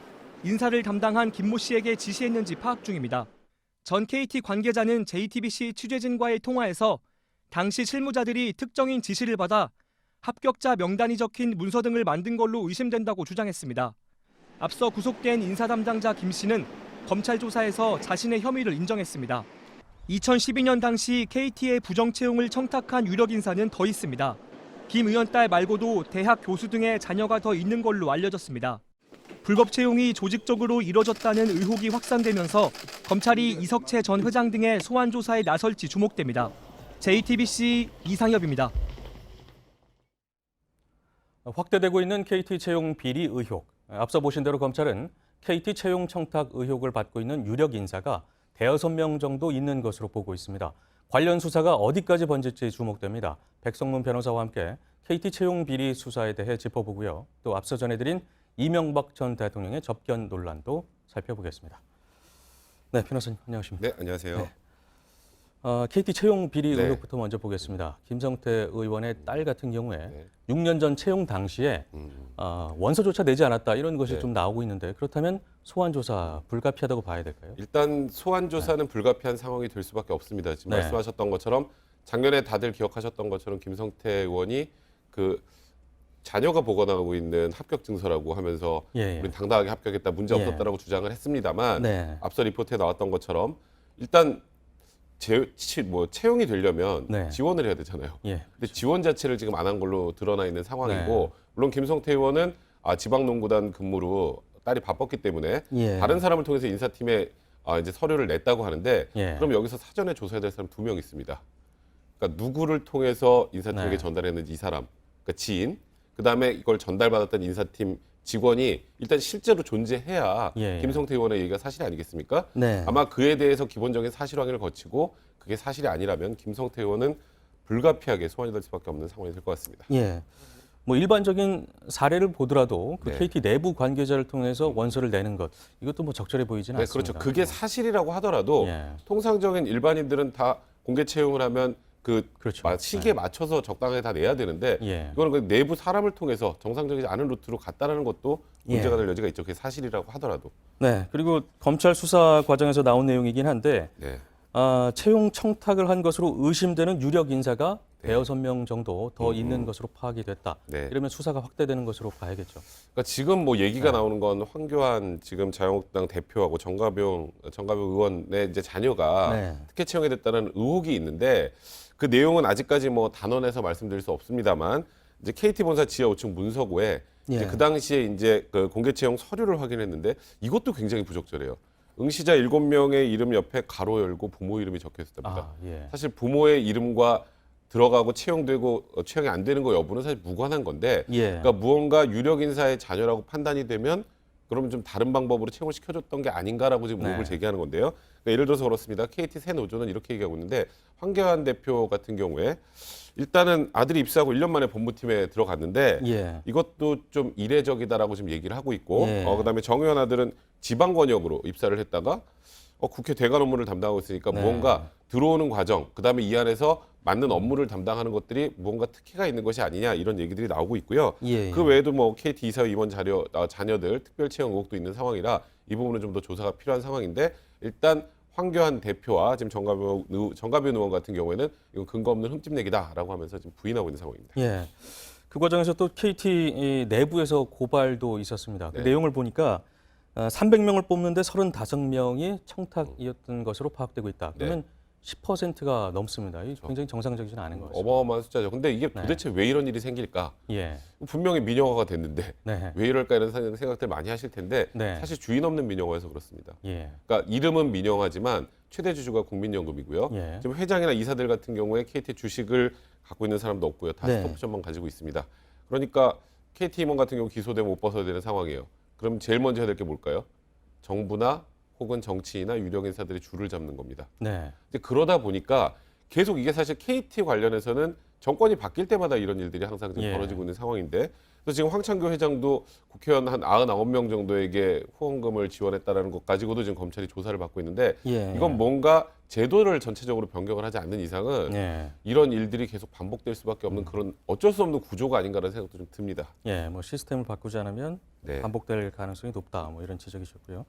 인사를 담당한 김모 씨에게 지시했는지 파악 중입니다. 전 KT 관계자는 JTBC 취재진과의 통화에서 당시 실무자들이 특정인 지시를 받아 합격자 명단이 적힌 문서 등을 만든 걸로 의심된다고 주장했습니다. 앞서 구속된 인사 담당자 김 씨는 검찰 조사에서 자신의 혐의를 인정했습니다. 2012년 당시 KT의 부정 채용을 청탁한 유력 인사는 더 있습니다. 김 의원 딸 말고도 대학 교수 등의 자녀가 더 있는 걸로 알려졌습니다. 불법 채용이 조직적으로 이뤄졌다는 의혹이 확산되면서 검찰이 이석채 전 회장 등의 소환 조사에 나설지 주목됩니다. JTBC 이상엽입니다. 확대되고 있는 KT 채용 비리 의혹. 앞서 보신 대로 검찰은 KT 채용 청탁 의혹을 받고 있는 유력 인사가 5명 정도 있는 것으로 보고 있습니다. 관련 수사가 어디까지 번질지 주목됩니다. 백성문 변호사와 함께 KT 채용 비리 수사에 대해 짚어보고요. 또 앞서 전해드린 이명박 전 대통령의 접견 논란도 살펴보겠습니다. 네, 변호사님 안녕하십니까? 네, 안녕하세요. 네. KT 채용 비리 네. 의혹부터 먼저 보겠습니다. 김성태 의원의 딸 같은 경우에 6년 전 채용 당시에 원서조차 내지 않았다 이런 것이 좀 나오고 있는데 그렇다면 소환 조사 불가피하다고 봐야 될까요? 일단 소환 조사는 불가피한 상황이 될 수밖에 없습니다. 지금 말씀하셨던 것처럼 작년에 다들 기억하셨던 것처럼 김성태 의원이 그 자녀가 보관하고 있는 합격 증서라고 하면서 우리는 당당하게 합격했다, 문제 없었다라고 주장을 했습니다만 앞서 리포트에 나왔던 것처럼 일단 채용이 되려면 네. 지원을 해야 되잖아요. 예. 근데 지원 자체를 지금 안 한 걸로 드러나 있는 상황이고 물론 김성태 의원은 지방농구단 근무로 딸이 바빴기 때문에 예. 다른 사람을 통해서 인사팀에 이제 서류를 냈다고 하는데 예. 그럼 여기서 사전에 조사해야 될 사람 2명 있습니다. 그러니까 누구를 통해서 인사팀에게 네. 전달했는지 이 사람, 그러니까 지인, 그다음에 이걸 전달받았던 인사팀 직원이 일단 실제로 존재해야 예. 김성태 의원의 얘기가 사실이 아니겠습니까? 네. 아마 그에 대해서 기본적인 사실 확인을 거치고 그게 사실이 아니라면 김성태 의원은 불가피하게 소환이 될 수밖에 없는 상황이 될 것 같습니다. 예. 뭐 일반적인 사례를 보더라도 그 네. KT 내부 관계자를 통해서 원서를 내는 것 이것도 뭐 적절해 보이지는 네, 않습니다. 그렇죠. 그게 사실이라고 하더라도 예. 통상적인 일반인들은 다 공개 채용을 하면 그렇죠. 시기에 맞춰서 적당하게 다 내야 되는데 예. 이거는 그 내부 사람을 통해서 정상적이지 않은 루트로 갔다라는 것도 문제가 예. 될 여지가 있죠. 그게 사실이라고 하더라도. 네. 그리고 검찰 수사 과정에서 나온 내용이긴 한데 네. 채용 청탁을 한 것으로 의심되는 유력 인사가 네. 대여섯 명 정도 더 있는 것으로 파악이 됐다. 네. 이러면 수사가 확대되는 것으로 봐야겠죠. 그러니까 지금 뭐 얘기가 네. 나오는 건 황교안 지금 자유한국당 대표하고 정가병 의원의 이제 자녀가 네. 특혜 채용이 됐다는 의혹이 있는데 그 내용은 아직까지 뭐 단언해서 말씀드릴 수 없습니다만 이제 KT 본사 지하 5층 문서고에 이제 예. 그 당시에 이제 그 공개 채용 서류를 확인했는데 이것도 굉장히 부적절해요. 응시자 7명의 이름 옆에 가로 열고 부모 이름이 적혀 있었답니다. 예. 사실 부모의 이름과 들어가고 채용되고 채용이 안 되는 거 여부는 사실 무관한 건데 예. 그러니까 무언가 유력 인사의 자녀라고 판단이 되면 그러면 좀 다른 방법으로 채용을 시켜줬던 게 아닌가라고 지금 의혹을 네. 제기하는 건데요. 그러니까 예를 들어서 그렇습니다. KT 새 노조는 이렇게 얘기하고 있는데 황교안 대표 같은 경우에 일단은 아들이 입사하고 1년 만에 본부팀에 들어갔는데 예. 이것도 좀 이례적이다라고 지금 얘기를 하고 있고 예. 그다음에 정의원 아들은 지방권역으로 입사를 했다가 국회 대관 업무를 담당하고 있으니까 네. 무언가 들어오는 과정, 그다음에 이 안에서 맞는 업무를 담당하는 것들이 무언가 특혜가 있는 것이 아니냐 이런 얘기들이 나오고 있고요. 예. 그 외에도 뭐 KT 이사 임원 자녀들 특별 채용 의혹도 있는 상황이라 이 부분은 좀 더 조사가 필요한 상황인데 일단 황교안 대표와 지금 정가변 의원 같은 경우에는 이건 근거 없는 흠집내기다라고 하면서 지금 부인하고 있는 상황입니다. 예. 그 과정에서 또 KT 내부에서 고발도 있었습니다. 그 네. 내용을 보니까 300명을 뽑는데 35명이 청탁이었던 것으로 파악되고 있다. 그러면 10%가 넘습니다. 이 굉장히 정상적이지는 않은 것 같습니다. 어마어마한 숫자죠. 근데 이게 네. 도대체 왜 이런 일이 생길까? 예. 분명히 민영화가 됐는데 네. 왜 이럴까 이런 생각들 많이 하실 텐데 네. 사실 주인 없는 민영화여서 그렇습니다. 예. 그러니까 이름은 민영화지만 최대 주주가 국민연금이고요. 예. 지금 회장이나 이사들 같은 경우에 KT 주식을 갖고 있는 사람도 없고요. 다 네. 스톡옵션만 가지고 있습니다. 그러니까 KT 임원 같은 경우 기소되면 못 벗어야 되는 상황이에요. 그럼 제일 먼저 해야 될 게 뭘까요? 정부나 혹은 정치인이나 유력 인사들이 줄을 잡는 겁니다. 네. 근데 그러다 보니까 계속 이게 사실 KT 관련해서는 정권이 바뀔 때마다 이런 일들이 항상 지금 예. 벌어지고 있는 상황인데 그래서 지금 황창규 회장도 국회의원 한 99명 정도에게 후원금을 지원했다라는 것 가지고도 지금 검찰이 조사를 받고 있는데 예. 이건 뭔가 제도를 전체적으로 변경을 하지 않는 이상은 예. 이런 일들이 계속 반복될 수밖에 없는 그런 어쩔 수 없는 구조가 아닌가라는 생각도 좀 듭니다. 예, 뭐 시스템을 바꾸지 않으면 네. 반복될 가능성이 높다. 뭐 이런 지적이셨고요.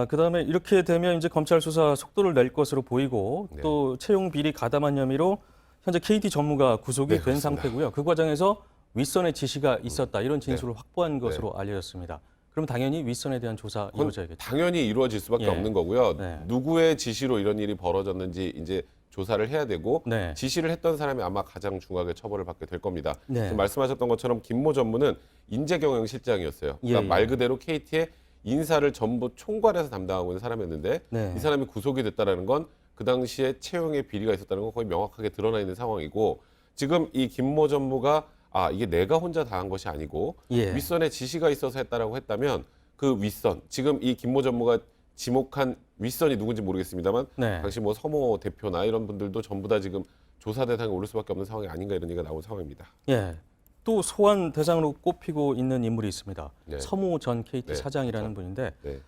그다음에 이렇게 되면 이제 검찰 수사 속도를 낼 것으로 보이고 네. 또 채용 비리 가담한 혐의로 현재 KT 전무가 구속이 네, 된 그렇습니다. 상태고요. 그 과정에서 윗선의 지시가 있었다. 이런 진술을 확보한 것으로 알려졌습니다. 그럼 당연히 윗선에 대한 조사 그건 이루어져야겠죠. 당연히 이루어질 수밖에 예. 없는 거고요. 네. 누구의 지시로 이런 일이 벌어졌는지 이제 조사를 해야 되고 네. 지시를 했던 사람이 아마 가장 중하게 처벌을 받게 될 겁니다. 네. 지금 말씀하셨던 것처럼 김모 전무는 인재경영실장이었어요. 그러니까 예, 예. 말 그대로 KT의 인사를 전부 총괄해서 담당하고 있는 사람이었는데 네. 이 사람이 구속이 됐다라는 건 그 당시에 채용에 비리가 있었다는 건 거의 명확하게 드러나 있는 상황이고 지금 이 김모 전무가 이게 내가 혼자 다 한 것이 아니고 예. 윗선에 지시가 있어서 했다라고 했다면 그 윗선 지금 이 김모 전무가 지목한 윗선이 누군지 모르겠습니다만 네. 당시 뭐 서모 대표나 이런 분들도 전부 다 지금 조사 대상에 오를 수밖에 없는 상황이 아닌가 이런 얘기가 나온 상황입니다. 예. 또 소환 대상으로 꼽히고 있는 인물이 있습니다. 네. 서무 전 KT 네, 사장이라는 분인데 네.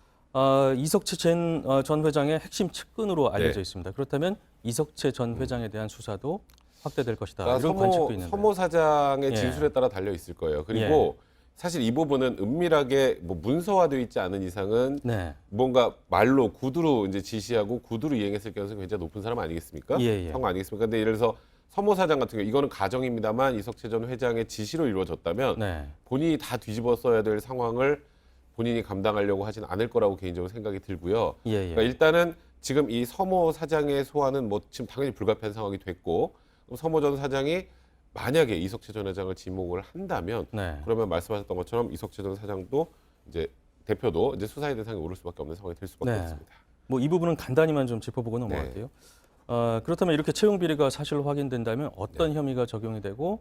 이석채 전 회장의 핵심 측근으로 알려져 네. 있습니다. 그렇다면 이석채 전 회장에 대한 수사도 확대될 것이다. 그러니까 이런 관측도 있는데. 서모 사장의 예. 진술에 따라 달려 있을 거예요. 그리고 사실 이 부분은 은밀하게 뭐 문서화되어 있지 않은 이상은 네. 뭔가 말로 구두로 이제 지시하고 구두로 이행했을 가능성이 굉장히 높은 사람 아니겠습니까? 예, 예. 상황 아니겠습니까? 근데 예를 들어서 서모 사장 같은 경우 이거는 가정입니다만 이석채 전 회장의 지시로 이루어졌다면 네. 본인이 다 뒤집어 써야 될 상황을 본인이 감당하려고 하진 않을 거라고 개인적으로 생각이 들고요. 예, 예. 그러니까 일단은 지금 이 서모 사장의 소환은 뭐 지금 당연히 불가피한 상황이 됐고 서모 전 사장이 만약에 이석채 전 회장을 지목을 한다면 네. 그러면 말씀하셨던 것처럼 이석채 전 사장도 이제 대표도 이제 수사의 대상에 오를 수밖에 없는 상황이 될 수밖에 네. 없습니다. 뭐 이 부분은 간단히만 좀 짚어보고 넘어갈게요. 그렇다면 이렇게 채용 비리가 사실로 확인된다면 어떤 혐의가 적용이 되고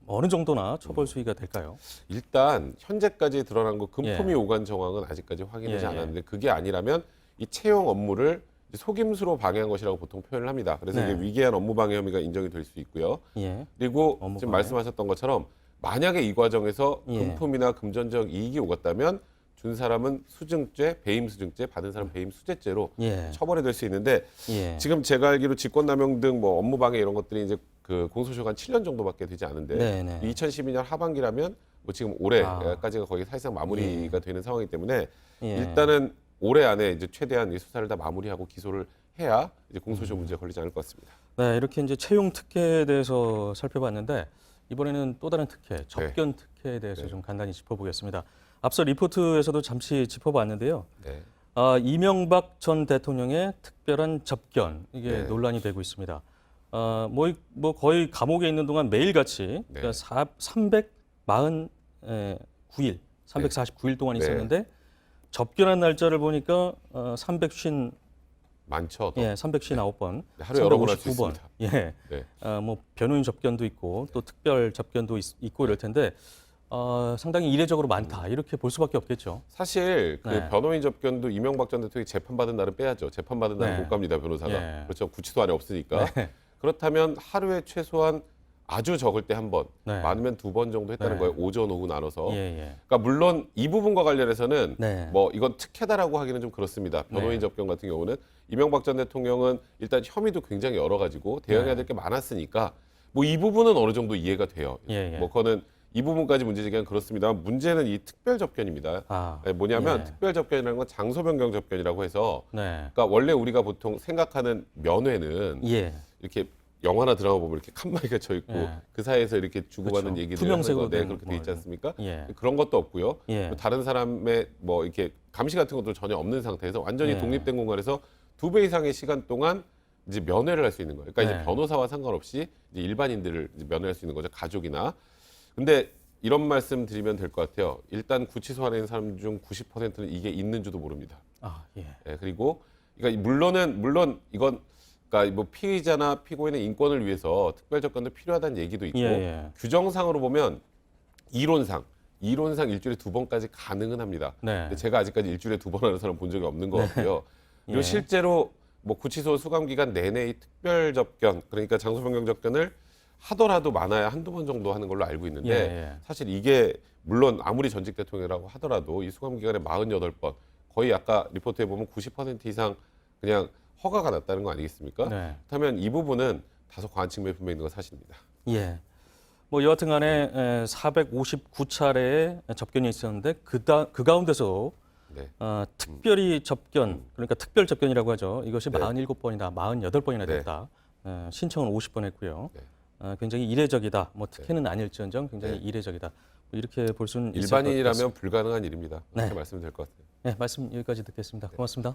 어느 정도나 처벌 수위가 될까요? 일단 현재까지 드러난 거 금품이 예. 오간 정황은 아직까지 확인되지 예, 예. 않았는데 그게 아니라면 이 채용 업무를 속임수로 방해한 것이라고 보통 표현을 합니다. 그래서 네. 이게 위계한 업무 방해 혐의가 인정이 될 수 있고요. 예. 그리고 업무 지금 방해. 말씀하셨던 것처럼 만약에 이 과정에서 예. 금품이나 금전적 이익이 오갔다면 준 사람은 수증죄, 배임 수증죄, 받은 사람 배임 수재죄로 예. 처벌이 될 수 있는데 예. 지금 제가 알기로 직권남용 등 뭐 업무 방해 이런 것들이 이제 그 공소시효가 한 7년 정도밖에 되지 않은데 네네. 2012년 하반기라면 뭐 지금 올해까지가 거의 사실상 마무리가 되는 상황이기 때문에 예. 일단은 올해 안에 이제 최대한 이 수사를 다 마무리하고 기소를 해야 이제 공소시효 문제가 걸리지 않을 것 같습니다. 네, 이렇게 이제 채용 특혜에 대해서 살펴봤는데 이번에는 또 다른 특혜, 접견 특혜에 대해서 좀 간단히 짚어보겠습니다. 앞서 리포트에서도 잠시 짚어봤는데요. 네. 이명박 전 대통령의 특별한 접견 이게 네. 논란이 되고 있습니다. 뭐 거의 감옥에 있는 동안 매일같이 그러니까 349일, 349일 동안 네. 있었는데 접견한 날짜를 보니까 350 많죠. 또. 예, 359번. 하루에 여러 번 할 수 359번. 있습니다. 예. 네. 뭐 변호인 접견도 있고 또 특별 접견도 있고 이럴 텐데 상당히 이례적으로 많다. 이렇게 볼 수밖에 없겠죠. 사실 그 네. 변호인 접견도 이명박 전 대통령이 재판받은 날은 빼야죠. 재판받은 날은 네. 못 갑니다, 변호사가. 예. 그렇죠. 구치소 안에 없으니까. 네. 그렇다면 하루에 최소한 아주 적을 때 한 번, 네. 많으면 2번 정도 했다는 네. 거예요. 오전, 오후 나눠서. 예, 예. 그러니까 물론 이 부분과 관련해서는 네. 뭐 이건 특혜다라고 하기는 좀 그렇습니다. 변호인 네. 접견 같은 경우는 이명박 전 대통령은 일단 혐의도 굉장히 여러 가지고 대응해야 네. 될 게 많았으니까 뭐 이 부분은 어느 정도 이해가 돼요. 예, 예. 뭐 그거는 이 부분까지 문제 제기는 그렇습니다. 문제는 이 특별 접견입니다. 뭐냐면 예. 특별 접견이라는 건 장소 변경 접견이라고 해서 네. 그러니까 원래 우리가 보통 생각하는 면회는 예. 이렇게 영화나 드라마 보면 이렇게 칸막이가 쳐 있고 예. 그 사이에서 이렇게 주고받는 그렇죠. 얘기들 투명색으로 하는 거, 된 그렇게 돼 뭐 있지 않습니까? 예. 그런 것도 없고요. 예. 다른 사람의 뭐 이렇게 감시 같은 것도 전혀 없는 상태에서 완전히 예. 독립된 공간에서 2배 이상의 시간 동안 이제 면회를 할 수 있는 거예요. 그러니까 네. 이제 변호사와 상관없이 이제 일반인들을 이제 면회할 수 있는 거죠. 가족이나. 근데 이런 말씀 드리면 될 것 같아요. 일단 구치소 안에 있는 사람 중 90%는 이게 있는 줄도 모릅니다. 예. 그리고 그러니까 물론 이건 그러니까 뭐 피의자나 피고인의 인권을 위해서 특별 접견도 필요하다는 얘기도 있고 예, 예. 규정상으로 보면 이론상 일주일에 2번까지 가능은 합니다. 네. 근데 제가 아직까지 일주일에 2번 하는 사람 본 적이 없는 것 같고요. 그리고 예. 실제로 뭐 구치소 수감 기간 내내 이 특별 접견 그러니까 장소 변경 접견을 하더라도 많아야 한두 번 정도 하는 걸로 알고 있는데 예, 예. 사실 이게 물론 아무리 전직 대통령이라고 하더라도 이 수감 기간에 48번 거의 아까 리포트에 보면 90% 이상 그냥 허가가 났다는 거 아니겠습니까? 네. 그렇다면 이 부분은 다소 과한 측면이 분명히 있는 건 사실입니다. 예. 뭐 여하튼 간에 459차례의 접견이 있었는데 그 가운데서 네. 특별히 접견, 그러니까 특별 접견이라고 하죠. 이것이 47번이나 48번이나 됐다. 신청은 50번 했고요. 굉장히 이례적이다. 뭐 특혜는 아닐지언정 굉장히 이례적이다. 뭐 이렇게 볼 수는 있을 것 같습니다. 일반인이라면 불가능한 일입니다. 그렇게 네. 말씀이 될 것 같아요. 네, 말씀 여기까지 듣겠습니다. 고맙습니다.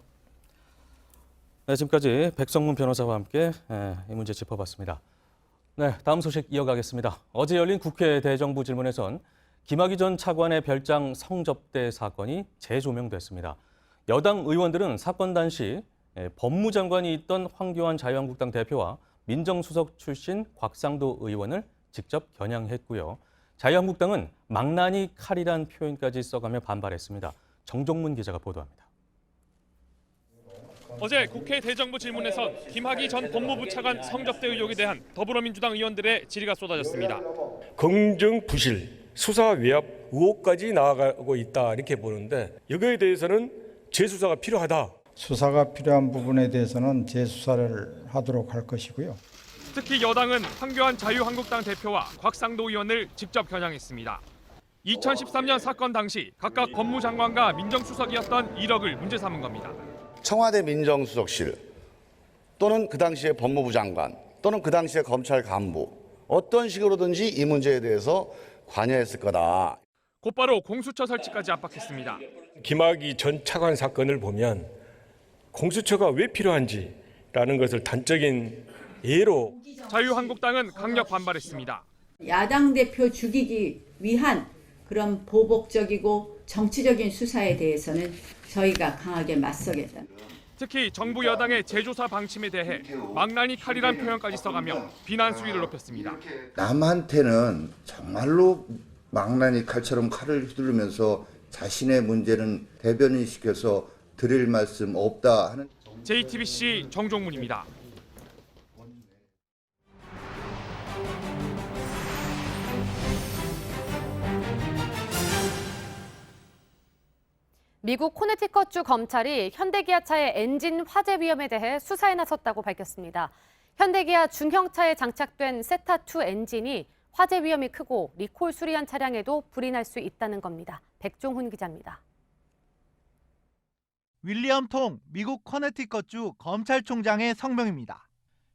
네, 지금까지 백성문 변호사와 함께 이 문제 짚어봤습니다. 네, 다음 소식 이어가겠습니다. 어제 열린 국회 대정부 질문에선 김학의 전 차관의 별장 성접대 사건이 재조명됐습니다. 여당 의원들은 사건 당시 법무장관이 있던 황교안 자유한국당 대표와 민정수석 출신 곽상도 의원을 직접 겨냥했고요. 자유한국당은 망나니 칼이란 표현까지 써가며 반발했습니다. 정종문 기자가 보도합니다. 어제 국회 대정부 질문에선 김학의 전 법무부 차관 성접대 의혹에 대한 더불어민주당 의원들의 질의가 쏟아졌습니다. 검증 부실, 수사 외압 의혹까지 나아가고 있다 이렇게 보는데 여기에 대해서는 재수사가 필요하다. 수사가 필요한 부분에 대해서는 재수사를 하도록 할 것이고요. 특히 여당은 황교안 자유한국당 대표와 곽상도 의원을 직접 겨냥했습니다. 2013년 사건 당시 각각 법무장관과 민정수석이었던 이력을 문제 삼은 겁니다. 청와대 민정수석실 또는 그 당시의 법무부 장관 또는 그 당시의 검찰 간부 어떤 식으로든지 이 문제에 대해서 관여했을 거다. 곧바로 공수처 설치까지 압박했습니다. 김학의 전 차관 사건을 보면 공수처가 왜 필요한지라는 것을 단적인 예로 자유한국당은 강력 반발했습니다. 야당 대표 죽이기 위한 그런 보복적이고 정치적인 수사에 대해서는 저희가 강하게 맞서겠다. 특히 정부 여당의 재조사 방침에 대해 망나니 칼이란 표현까지 써가며 비난 수위를 높였습니다. 남한테는 정말로 망나니 칼처럼 칼을 휘두르면서 자신의 문제는 대변인시켜서 드릴 말씀 없다 하는 JTBC 정종문입니다. 미국 코네티컷주 검찰이 현대기아차의 엔진 화재 위험에 대해 수사에 나섰다고 밝혔습니다. 현대기아 중형차에 장착된 세타2 엔진이 화재 위험이 크고 리콜 수리한 차량에도 불이 날 수 있다는 겁니다. 백종훈 기자입니다. 윌리엄 통 미국 커네티컷주 검찰총장의 성명입니다.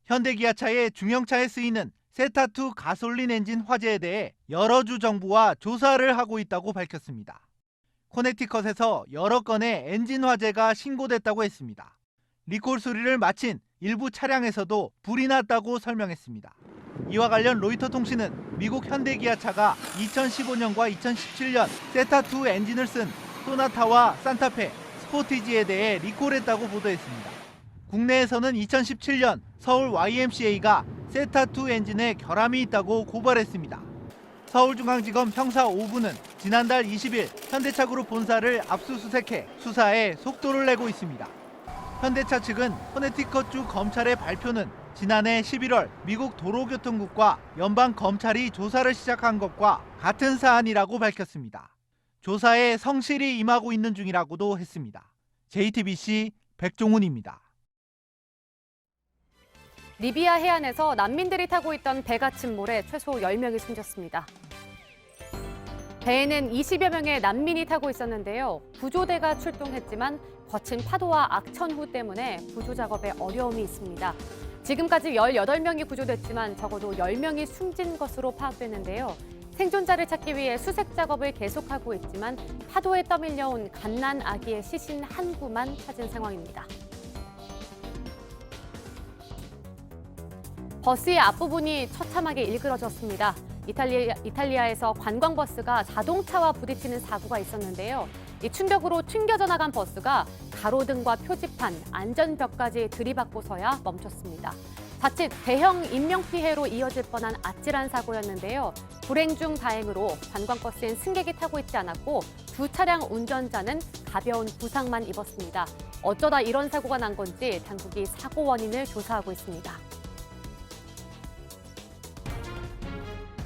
현대기아차의 중형차에 쓰이는 세타2 가솔린 엔진 화재에 대해 여러 주 정부와 조사를 하고 있다고 밝혔습니다. 코네티컷에서 여러 건의 엔진 화재가 신고됐다고 했습니다. 리콜 수리를 마친 일부 차량에서도 불이 났다고 설명했습니다. 이와 관련 로이터 통신은 미국 현대기아차가 2015년과 2017년 세타2 엔진을 쓴 소나타와 산타페, 스포티지에 대해 리콜했다고 보도했습니다. 국내에서는 2017년 서울 YMCA가 세타2 엔진에 결함이 있다고 고발했습니다. 서울중앙지검 형사 5부는 지난달 20일 현대차 그룹 본사를 압수수색해 수사에 속도를 내고 있습니다. 현대차 측은 코네티컷주 검찰의 발표는 지난해 11월 미국 도로교통국과 연방검찰이 조사를 시작한 것과 같은 사안이라고 밝혔습니다. 조사에 성실히 임하고 있는 중이라고도 했습니다. JTBC 백종훈입니다. 리비아 해안에서 난민들이 타고 있던 배가 침몰해 최소 10명이 숨졌습니다. 배에는 20여 명의 난민이 타고 있었는데요. 구조대가 출동했지만 거친 파도와 악천후 때문에 구조 작업에 어려움이 있습니다. 지금까지 18명이 구조됐지만 적어도 10명이 숨진 것으로 파악됐는데요. 생존자를 찾기 위해 수색 작업을 계속하고 있지만 파도에 떠밀려온 갓난 아기의 시신 한 구만 찾은 상황입니다. 버스의 앞부분이 처참하게 일그러졌습니다. 이탈리아에서 관광버스가 자동차와 부딪히는 사고가 있었는데요. 이 충격으로 튕겨져 나간 버스가 가로등과 표지판, 안전벽까지 들이받고서야 멈췄습니다. 자칫 대형 인명피해로 이어질 뻔한 아찔한 사고였는데요. 불행 중 다행으로 관광버스엔 승객이 타고 있지 않았고 두 차량 운전자는 가벼운 부상만 입었습니다. 어쩌다 이런 사고가 난 건지 당국이 사고 원인을 조사하고 있습니다.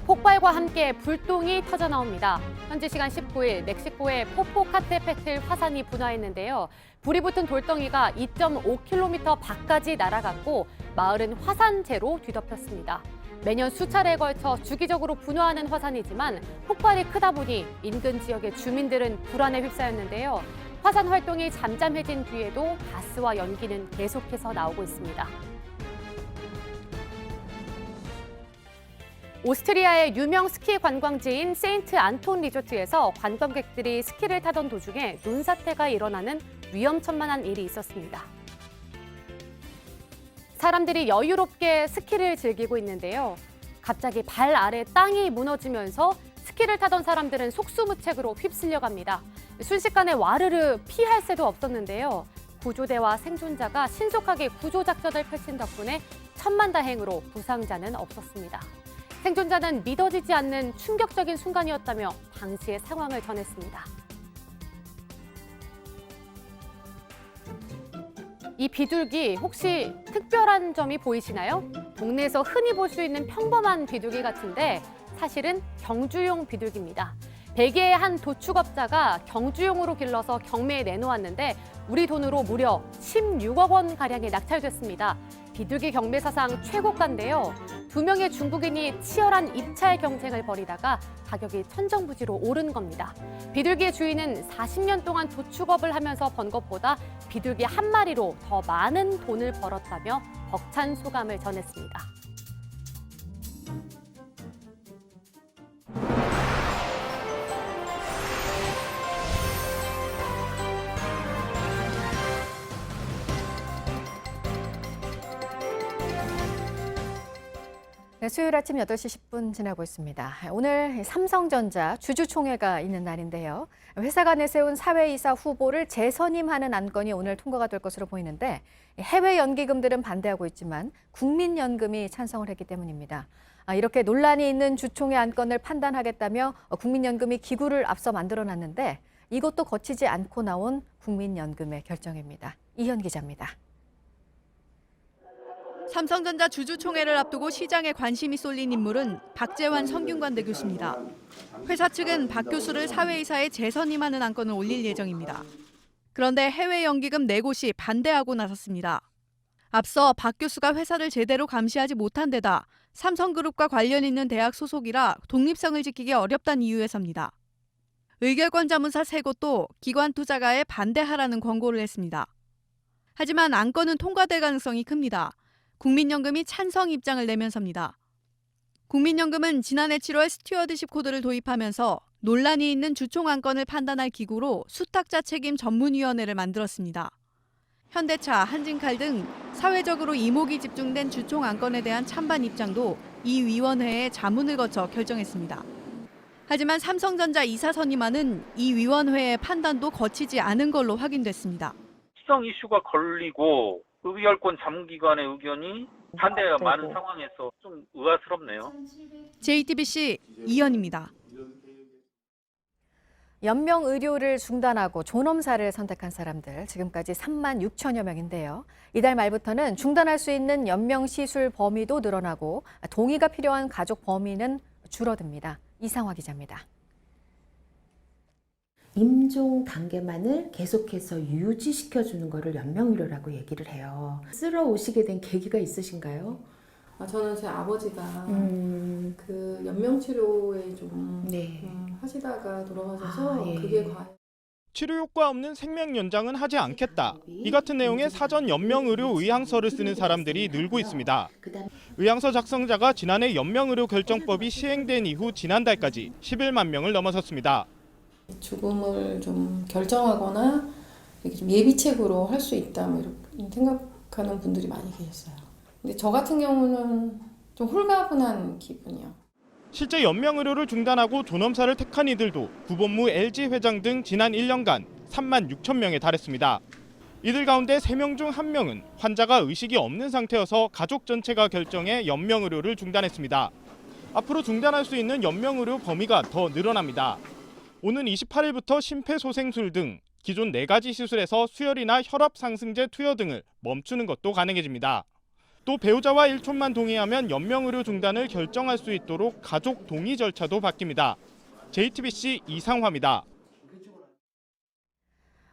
폭발과 함께 불똥이 터져 나옵니다. 현지 시간 19일 멕시코의 포포카테페틀 화산이 분화했는데요. 불이 붙은 돌덩이가 2.5km 밖까지 날아갔고 마을은 화산재로 뒤덮였습니다. 매년 수차례에 걸쳐 주기적으로 분화하는 화산이지만 폭발이 크다 보니 인근 지역의 주민들은 불안에 휩싸였는데요. 화산 활동이 잠잠해진 뒤에도 가스와 연기는 계속해서 나오고 있습니다. 오스트리아의 유명 스키 관광지인 세인트 안톤 리조트에서 관광객들이 스키를 타던 도중에 눈사태가 일어나는 위험천만한 일이 있었습니다. 사람들이 여유롭게 스키를 즐기고 있는데요. 갑자기 발 아래 땅이 무너지면서 스키를 타던 사람들은 속수무책으로 휩쓸려갑니다. 순식간에 와르르 피할 새도 없었는데요. 구조대와 생존자가 신속하게 구조작전을 펼친 덕분에 천만다행으로 부상자는 없었습니다. 생존자는 믿어지지 않는 충격적인 순간이었다며 당시의 상황을 전했습니다. 이 비둘기 혹시 특별한 점이 보이시나요? 동네에서 흔히 볼 수 있는 평범한 비둘기 같은데 사실은 경주용 비둘기입니다. 벨기에의 한 도축업자가 경주용으로 길러서 경매에 내놓았는데 우리 돈으로 무려 16억 원 가량에 낙찰됐습니다. 비둘기 경매 사상 최고가인데요. 2명의 중국인이 치열한 입찰 경쟁을 벌이다가 가격이 천정부지로 오른 겁니다. 비둘기의 주인은 40년 동안 도축업을 하면서 번 것보다 비둘기 한 마리로 더 많은 돈을 벌었다며 벅찬 소감을 전했습니다. 네, 수요일 아침 8시 10분 지나고 있습니다. 오늘 삼성전자 주주총회가 있는 날인데요. 회사가 내세운 사회이사 후보를 재선임하는 안건이 오늘 통과가 될 것으로 보이는데 해외 연기금들은 반대하고 있지만 국민연금이 찬성을 했기 때문입니다. 이렇게 논란이 있는 주총회 안건을 판단하겠다며 국민연금이 기구를 앞서 만들어놨는데 이것도 거치지 않고 나온 국민연금의 결정입니다. 이현 기자입니다. 삼성전자 주주총회를 앞두고 시장에 관심이 쏠린 인물은 박재환 성균관대 교수입니다. 회사 측은 박 교수를 사회이사에 재선임하는 안건을 올릴 예정입니다. 그런데 해외 연기금 4곳이 반대하고 나섰습니다. 앞서 박 교수가 회사를 제대로 감시하지 못한 데다 삼성그룹과 관련 있는 대학 소속이라 독립성을 지키기 어렵다는 이유에서입니다. 의결권 자문사 3곳도 기관 투자가에 반대하라는 권고를 했습니다. 하지만 안건은 통과될 가능성이 큽니다. 국민연금이 찬성 입장을 내면서입니다. 국민연금은 지난해 7월 스튜어드십 코드를 도입하면서 논란이 있는 주총 안건을 판단할 기구로 수탁자 책임 전문위원회를 만들었습니다. 현대차, 한진칼 등 사회적으로 이목이 집중된 주총 안건에 대한 찬반 입장도 이 위원회에 자문을 거쳐 결정했습니다. 하지만 삼성전자 이사 선임안은 이 위원회의 판단도 거치지 않은 걸로 확인됐습니다. 시성 이슈가 걸리고 의결권 자문기관의 의견이 반대가 많은 상황에서 좀 의아스럽네요. JTBC 이현입니다. 연명 의료를 중단하고 존엄사를 선택한 사람들 지금까지 3만 6천여 명인데요. 이달 말부터는 중단할 수 있는 연명 시술 범위도 늘어나고 동의가 필요한 가족 범위는 줄어듭니다. 이상화 기자입니다. 임종 단계만을 계속해서 유지시켜주는 거를 연명의료라고 얘기를 해요. 쓸어 오시게 된 계기가 있으신가요? 저는 제 아버지가 그 연명치료에 좀 하시다가 돌아가셔서 그게 과연 치료 효과 없는 생명 연장은 하지 않겠다. 이 같은 내용의 사전 연명의료 의향서를 쓰는 사람들이 늘고 있습니다. 의향서 작성자가 지난해 연명의료 결정법이 시행된 이후 지난달까지 11만 명을 넘어섰습니다. 죽음을 좀 결정하거나 이렇게 좀 예비책으로 할 수 있다 뭐 이렇게 생각하는 분들이 많이 계셨어요. 근데 저 같은 경우는 좀 홀가분한 기분이요. 실제 연명의료를 중단하고 존엄사를 택한 이들도 구본무 LG 회장 등 지난 1년간 3만 6천 명에 달했습니다. 이들 가운데 3명 중 1명은 환자가 의식이 없는 상태여서 가족 전체가 결정해 연명의료를 중단했습니다. 앞으로 중단할 수 있는 연명의료 범위가 더 늘어납니다. 오는 28일부터 심폐소생술 등 기존 4가지 시술에서 수혈이나 혈압 상승제 투여 등을 멈추는 것도 가능해집니다. 또 배우자와 1촌만 동의하면 연명의료 중단을 결정할 수 있도록 가족 동의 절차도 바뀝니다. JTBC 이상화입니다.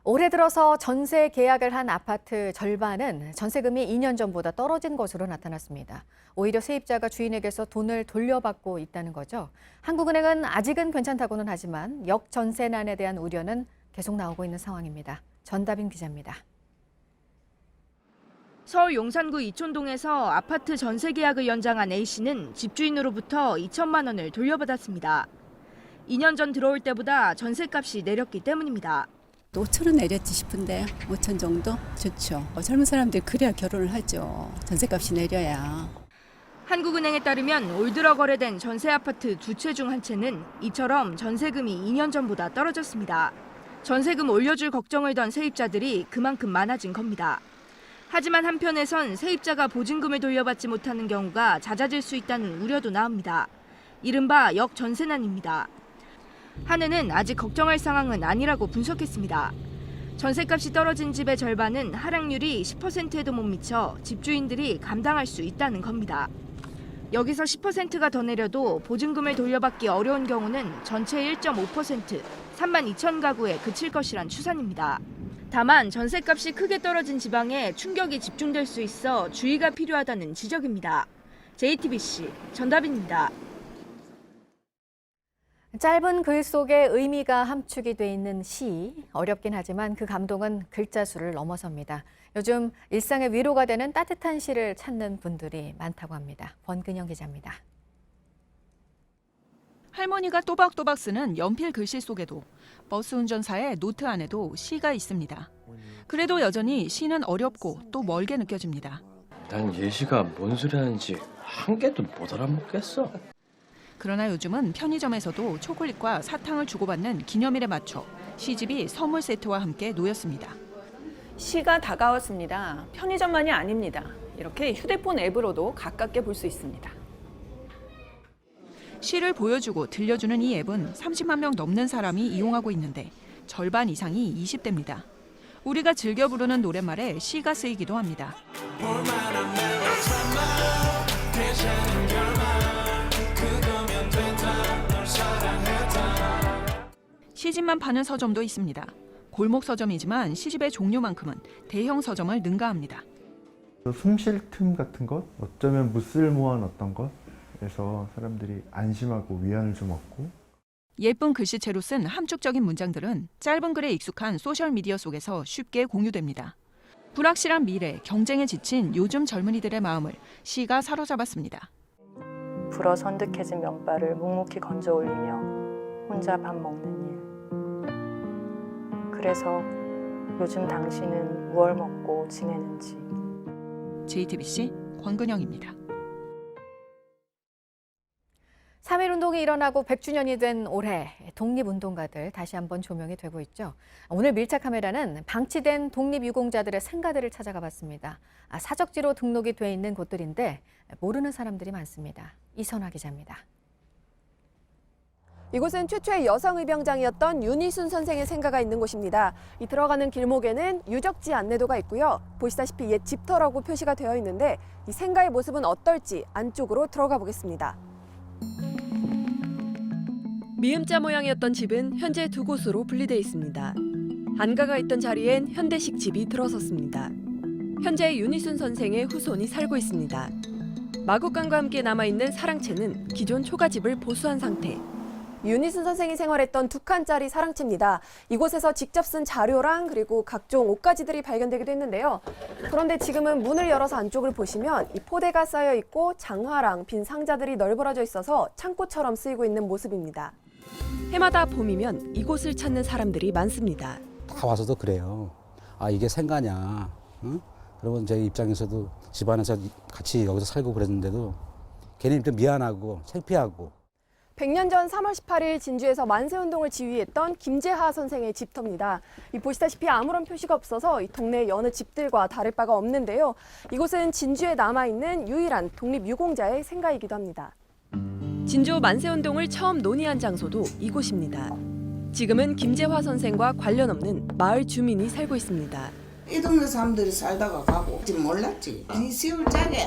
올해 들어서 전세 계약을 한 아파트 절반은 전세금이 2년 전보다 떨어진 것으로 나타났습니다. 오히려 세입자가 주인에게서 돈을 돌려받고 있다는 거죠. 한국은행은 아직은 괜찮다고는 하지만 역전세난에 대한 우려는 계속 나오고 있는 상황입니다. 전다빈 기자입니다. 서울 용산구 이촌동에서 아파트 전세 계약을 연장한 A씨는 집주인으로부터 2천만 원을 돌려받았습니다. 2년 전 들어올 때보다 전세값이 내렸기 때문입니다. 5천 원 내렸지 싶은데 5천 정도? 좋죠. 젊은 사람들이 그래야 결혼을 하죠. 전세값이 내려야. 한국은행에 따르면 올 들어 거래된 전세 아파트 2채 중 1채는 이처럼 전세금이 2년 전보다 떨어졌습니다. 전세금 올려줄 걱정을 던 세입자들이 그만큼 많아진 겁니다. 하지만 한편에선 세입자가 보증금을 돌려받지 못하는 경우가 잦아질 수 있다는 우려도 나옵니다. 이른바 역전세난입니다. 한은은 아직 걱정할 상황은 아니라고 분석했습니다. 전세값이 떨어진 집의 절반은 하락률이 10%에도 못 미쳐 집주인들이 감당할 수 있다는 겁니다. 여기서 10%가 더 내려도 보증금을 돌려받기 어려운 경우는 전체 1.5%, 3만 2천 가구에 그칠 것이란 추산입니다. 다만 전세값이 크게 떨어진 지방에 충격이 집중될 수 있어 주의가 필요하다는 지적입니다. JTBC 전다빈입니다. 짧은 글 속에 의미가 함축이 돼 있는 시, 어렵긴 하지만 그 감동은 글자 수를 넘어섭니다. 요즘 일상의 위로가 되는 따뜻한 시를 찾는 분들이 많다고 합니다. 권근영 기자입니다. 할머니가 또박또박 쓰는 연필 글씨 속에도 버스 운전사의 노트 안에도 시가 있습니다. 그래도 여전히 시는 어렵고 또 멀게 느껴집니다. 난 예시가 뭔 소리 하는지 한 개도 못 알아먹겠어. 그러나 요즘은 편의점에서도 초콜릿과 사탕을 주고받는 기념일에 맞춰 시집이 선물 세트와 함께 놓였습니다. 시가 다가왔습니다. 편의점만이 아닙니다. 이렇게 휴대폰 앱으로도 가깝게 볼 수 있습니다. 시를 보여주고 들려주는 이 앱은 30만 명 넘는 사람이 이용하고 있는데 절반 이상이 20대입니다. 우리가 즐겨 부르는 노랫말에 시가 쓰이기도 합니다. 시집만 파는 서점도 있습니다. 골목 서점이지만 시집의 종류만큼은 대형 서점을 능가합니다. 숨 쉴 틈 같은 것, 어쩌면 무쓸모한 어떤 것에서 사람들이 안심하고 위안을 좀 얻고 예쁜 글씨체로 쓴 함축적인 문장들은 짧은 글에 익숙한 소셜미디어 속에서 쉽게 공유됩니다. 불확실한 미래, 경쟁에 지친 요즘 젊은이들의 마음을 시가 사로잡았습니다. 불어 선득해진 면발을 묵묵히 건져 올리며 혼자 밥 먹는 일. 그래서 요즘 당신은 무얼 먹고 지내는지. JTBC 권근영입니다. 3.1운동이 일어나고 100주년이 된 올해 독립운동가들 다시 한번 조명이 되고 있죠. 오늘 밀착 카메라는 방치된 독립유공자들의 생가들을 찾아가 봤습니다. 사적지로 등록이 돼 있는 곳들인데 모르는 사람들이 많습니다. 이선화 기자입니다. 이곳은 최초의 여성 의병장이었던 윤희순 선생의 생가가 있는 곳입니다. 이 들어가는 길목에는 유적지 안내도가 있고요. 보시다시피 옛 집터라고 표시가 되어 있는데 이 생가의 모습은 어떨지 안쪽으로 들어가 보겠습니다. 미음자 모양이었던 집은 현재 두 곳으로 분리돼 있습니다. 안가가 있던 자리엔 현대식 집이 들어섰습니다. 현재 윤희순 선생의 후손이 살고 있습니다. 마곡간과 함께 남아있는 사랑채는 기존 초가집을 보수한 상태. 윤희순 선생이 생활했던 2칸짜리 사랑채입니다. 이곳에서 직접 쓴 자료랑 그리고 각종 옷가지들이 발견되기도 했는데요. 그런데 지금은 문을 열어서 안쪽을 보시면 이 포대가 쌓여 있고 장화랑 빈 상자들이 널브러져 있어서 창고처럼 쓰이고 있는 모습입니다. 해마다 봄이면 이곳을 찾는 사람들이 많습니다. 다 와서도 그래요. 아, 이게 생가냐. 응? 그러면 제 입장에서도 집안에서 같이 여기서 살고 그랬는데도 괜히 좀 미안하고 창피하고. 100년 전 3월 18일 진주에서 만세운동을 지휘했던 김재하 선생의 집터입니다. 보시다시피 아무런 표시가 없어서 이 동네 여느 집들과 다를 바가 없는데요. 이곳은 진주에 남아있는 유일한 독립유공자의 생가이기도 합니다. 진주 만세운동을 처음 논의한 장소도 이곳입니다. 지금은 김재화 선생과 관련 없는 마을 주민이 살고 있습니다. 이 동네 사람들이 살다가 가고 몰랐지. 이 세월 짜게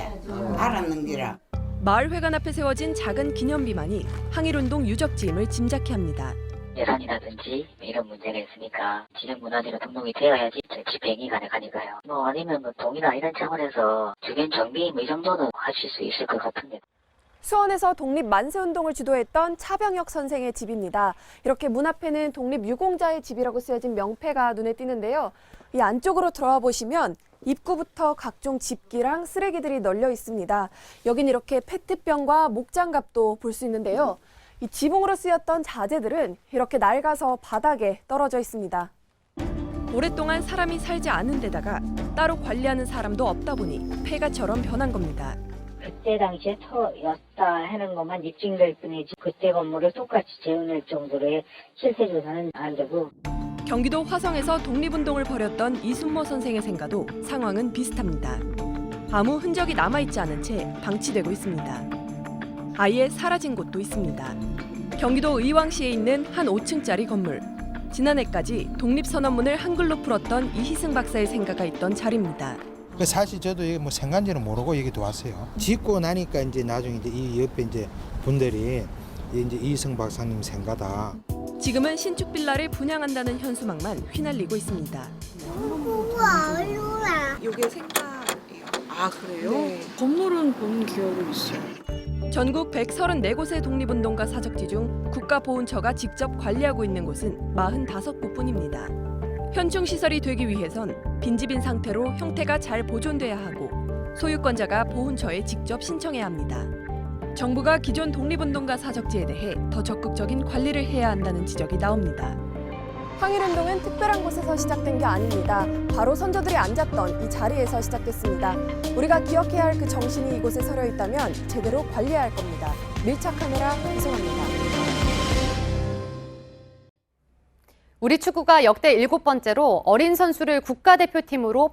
알았는 기라. 마을회관 앞에 세워진 작은 기념비만이 항일운동 유적지임을 짐작케 합니다. 예산이라든지 이런 문제가 있으니까 지정문화재로 등록이 되어야지 집행이 가능하니까요. 아니면 동이나 이런 차원에서 주변 정비 이 정도는 하실 수 있을 것 같은데. 수원에서 독립 만세운동을 주도했던 차병혁 선생의 집입니다. 이렇게 문 앞에는 독립유공자의 집이라고 쓰여진 명패가 눈에 띄는데요. 이 안쪽으로 들어와 보시면 입구부터 각종 집기랑 쓰레기들이 널려 있습니다. 여긴 이렇게 페트병과 목장갑도 볼 수 있는데요. 이 지붕으로 쓰였던 자재들은 이렇게 낡아서 바닥에 떨어져 있습니다. 오랫동안 사람이 살지 않은 데다가 따로 관리하는 사람도 없다 보니 폐가처럼 변한 겁니다. 그때 당시에 터였다 하는 것만 입증될 뿐이지 그때 건물을 똑같이 재현할 정도로의 실태 조사는 안 되고. 경기도 화성에서 독립운동을 벌였던 이순모 선생의 생가도 상황은 비슷합니다. 아무 흔적이 남아있지 않은 채 방치되고 있습니다. 아예 사라진 곳도 있습니다. 경기도 의왕시에 있는 한 5층짜리 건물. 지난해까지 독립선언문을 한글로 풀었던 이희승 박사의 생가가 있던 자리입니다. 사실 저도 이게 뭐 생간지는 모르고 여기 들어왔어요. 짓고 나니까 이제 나중에 이제 이 옆에 이제 분들이 이제 이희승 박사님 생가다. 지금은 신축 빌라를 분양한다는 현수막만 휘날리고 있습니다. 우와, 얼루라. 이게 생가예요. 아, 그래요? 네. 건물은 본 기억은 있어요. 전국 134곳의 독립운동가 사적지 중 국가보훈처가 직접 관리하고 있는 곳은 45곳뿐입니다. 현충 시설이 되기 위해선 빈집인 상태로 형태가 잘 보존돼야 하고 소유권자가 보훈처에 직접 신청해야 합니다. 정부가 기존 독립운동가 사적지에 대해 더 적극적인 관리를 해야 한다는 지적이 나옵니다. 항일운동은 특별한 곳에서 시작된 게 아닙니다. 바로 선조들이 앉았던 이 자리에서 시작됐습니다. 우리가 기억해야 할 그 정신이 이곳에 서려 있다면 제대로 관리해야 할 겁니다. 밀착 카메라 이송합니다. 우리 축구가 역대 7번째로 어린 선수를 국가대표팀으로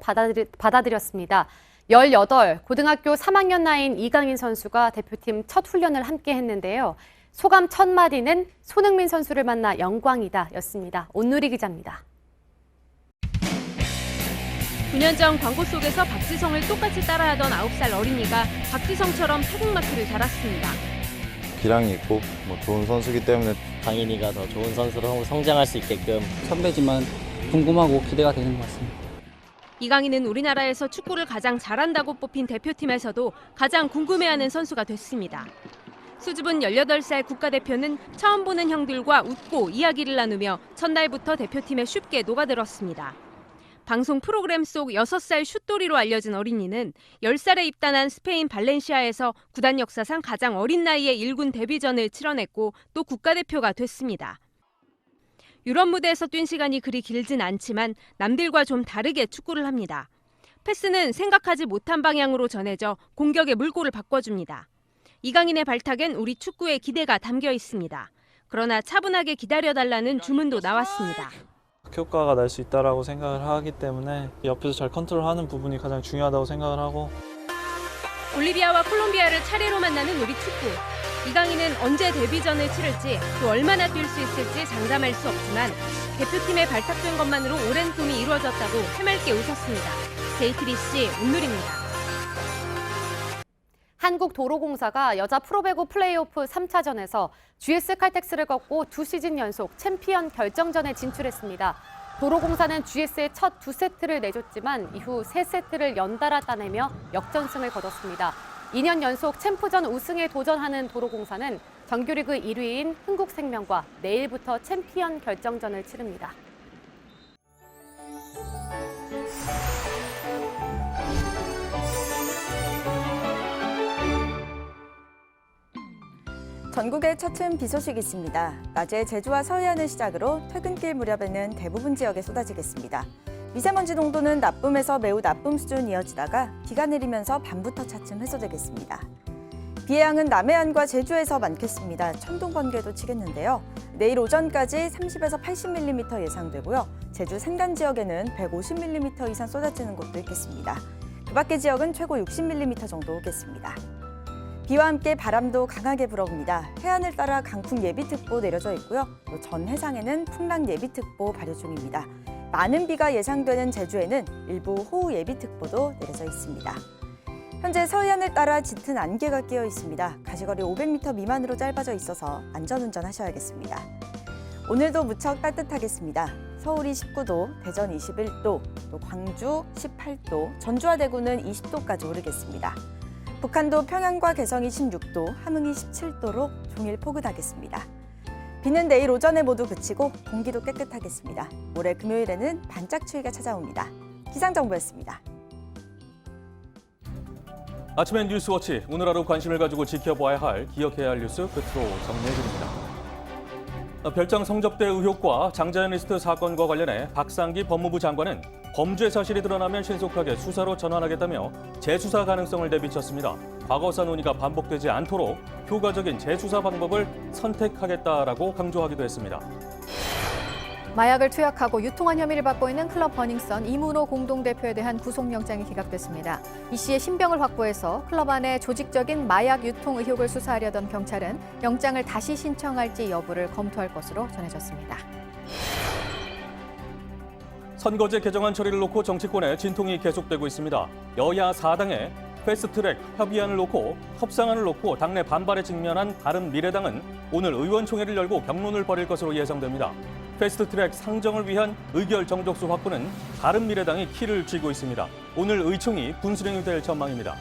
받아들였습니다. 18 고등학교 3학년 나이인 이강인 선수가 대표팀 첫 훈련을 함께 했는데요. 소감 첫 마디는 손흥민 선수를 만나 영광이다 였습니다. 온누리 기자입니다. 9년 전 광고 속에서 박지성을 똑같이 따라하던 9살 어린이가 박지성처럼 태국마크를 달았습니다. 기량이 있고 좋은 선수이기 때문에 강인이가 더 좋은 선수로 성장할 수 있게끔 선배지만 궁금하고 기대가 되는 것 같습니다. 이강인은 우리나라에서 축구를 가장 잘한다고 뽑힌 대표팀에서도 가장 궁금해하는 선수가 됐습니다. 수줍은 18살 국가대표는 처음 보는 형들과 웃고 이야기를 나누며 첫날부터 대표팀에 쉽게 녹아들었습니다. 방송 프로그램 속 6살 슛돌이로 알려진 어린이는 10살에 입단한 스페인 발렌시아에서 구단 역사상 가장 어린 나이에 1군 데뷔전을 치러냈고 또 국가대표가 됐습니다. 유럽 무대에서 뛴 시간이 그리 길진 않지만 남들과 좀 다르게 축구를 합니다. 패스는 생각하지 못한 방향으로 전해져 공격의 물꼬를 바꿔줍니다. 이강인의 발탁엔 우리 축구의 기대가 담겨 있습니다. 그러나 차분하게 기다려달라는 주문도 나왔습니다. 효과가 날 수 있다고 생각을 하기 때문에 옆에서 잘 컨트롤하는 부분이 가장 중요하다고 생각을 하고 볼리비아와 콜롬비아를 차례로 만나는 우리 축구. 이강인은 언제 데뷔전을 치를지 또 얼마나 뛸 수 있을지 장담할 수 없지만 대표팀에 발탁된 것만으로 오랜 꿈이 이루어졌다고 해맑게 웃었습니다. JTBC 온누리입니다. 한국도로공사가 여자 프로배구 플레이오프 3차전에서 GS 칼텍스를 꺾고 2시즌 연속 챔피언 결정전에 진출했습니다. 도로공사는 GS의 첫 2세트를 내줬지만 이후 3세트를 연달아 따내며 역전승을 거뒀습니다. 2년 연속 챔프전 우승에 도전하는 도로공사는 정규리그 1위인 흥국생명과 내일부터 챔피언 결정전을 치릅니다. 전국에 차츰 비 소식이 있습니다. 낮에 제주와 서해안을 시작으로 퇴근길 무렵에는 대부분 지역에 쏟아지겠습니다. 미세먼지 농도는 나쁨에서 매우 나쁨 수준 이어지다가 비가 내리면서 밤부터 차츰 해소되겠습니다. 비의 양은 남해안과 제주에서 많겠습니다. 천둥 번개도 치겠는데요. 내일 오전까지 30에서 80mm 예상되고요. 제주 산간 지역에는 150mm 이상 쏟아지는 곳도 있겠습니다. 그 밖의 지역은 최고 60mm 정도 오겠습니다. 비와 함께 바람도 강하게 불어옵니다. 해안을 따라 강풍 예비특보 내려져 있고요. 또 전 해상에는 풍랑 예비특보 발효 중입니다. 많은 비가 예상되는 제주에는 일부 호우 예비특보도 내려져 있습니다. 현재 서해안을 따라 짙은 안개가 끼어 있습니다. 가시거리 500m 미만으로 짧아져 있어서 안전운전 하셔야겠습니다. 오늘도 무척 따뜻하겠습니다. 서울이 19도, 대전 21도, 또 광주 18도, 전주와 대구는 20도까지 오르겠습니다. 북한도 평양과 개성이 16도, 함흥이 17도로 종일 포근하겠습니다. 비는 내일 오전에 모두 그치고 공기도 깨끗하겠습니다. 모레 금요일에는 반짝 추위가 찾아옵니다. 기상정보였습니다. 아침엔 뉴스워치, 오늘 하루 관심을 가지고 지켜봐야 할, 기억해야 할 뉴스 끝으로 정리해드립니다. 별장 성접대 의혹과 장자연 리스트 사건과 관련해 박상기 법무부 장관은 범죄 사실이 드러나면 신속하게 수사로 전환하겠다며 재수사 가능성을 내비쳤습니다. 과거사 논의가 반복되지 않도록 효과적인 재수사 방법을 선택하겠다라고 강조하기도 했습니다. 마약을 투약하고 유통한 혐의를 받고 있는 클럽 버닝썬 이문호 공동대표에 대한 구속영장이 기각됐습니다. 이 씨의 신병을 확보해서 클럽 안에 조직적인 마약 유통 의혹을 수사하려던 경찰은 영장을 다시 신청할지 여부를 검토할 것으로 전해졌습니다. 선거제 개정안 처리를 놓고 정치권의 진통이 계속되고 있습니다. 여야 4당의 패스트트랙 협의안을 놓고 협상안을 놓고 당내 반발에 직면한 바른미래당은 오늘 의원총회를 열고 격론을 벌일 것으로 예상됩니다. 패스트트랙 상정을 위한 의결 정족수 확보는 바른미래당이 키를 쥐고 있습니다. 오늘 의총이 분수령이 될 전망입니다.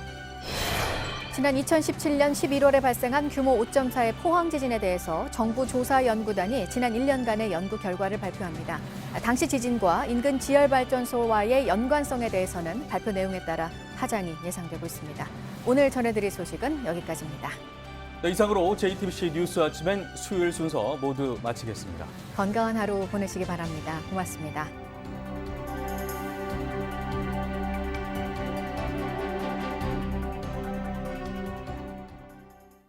지난 2017년 11월에 발생한 규모 5.4의 포항 지진에 대해서 정부 조사연구단이 지난 1년간의 연구 결과를 발표합니다. 당시 지진과 인근 지열발전소와의 연관성에 대해서는 발표 내용에 따라 파장이 예상되고 있습니다. 오늘 전해드릴 소식은 여기까지입니다. 이상으로 JTBC 뉴스 아침엔 수요일 순서 모두 마치겠습니다. 건강한 하루 보내시기 바랍니다. 고맙습니다.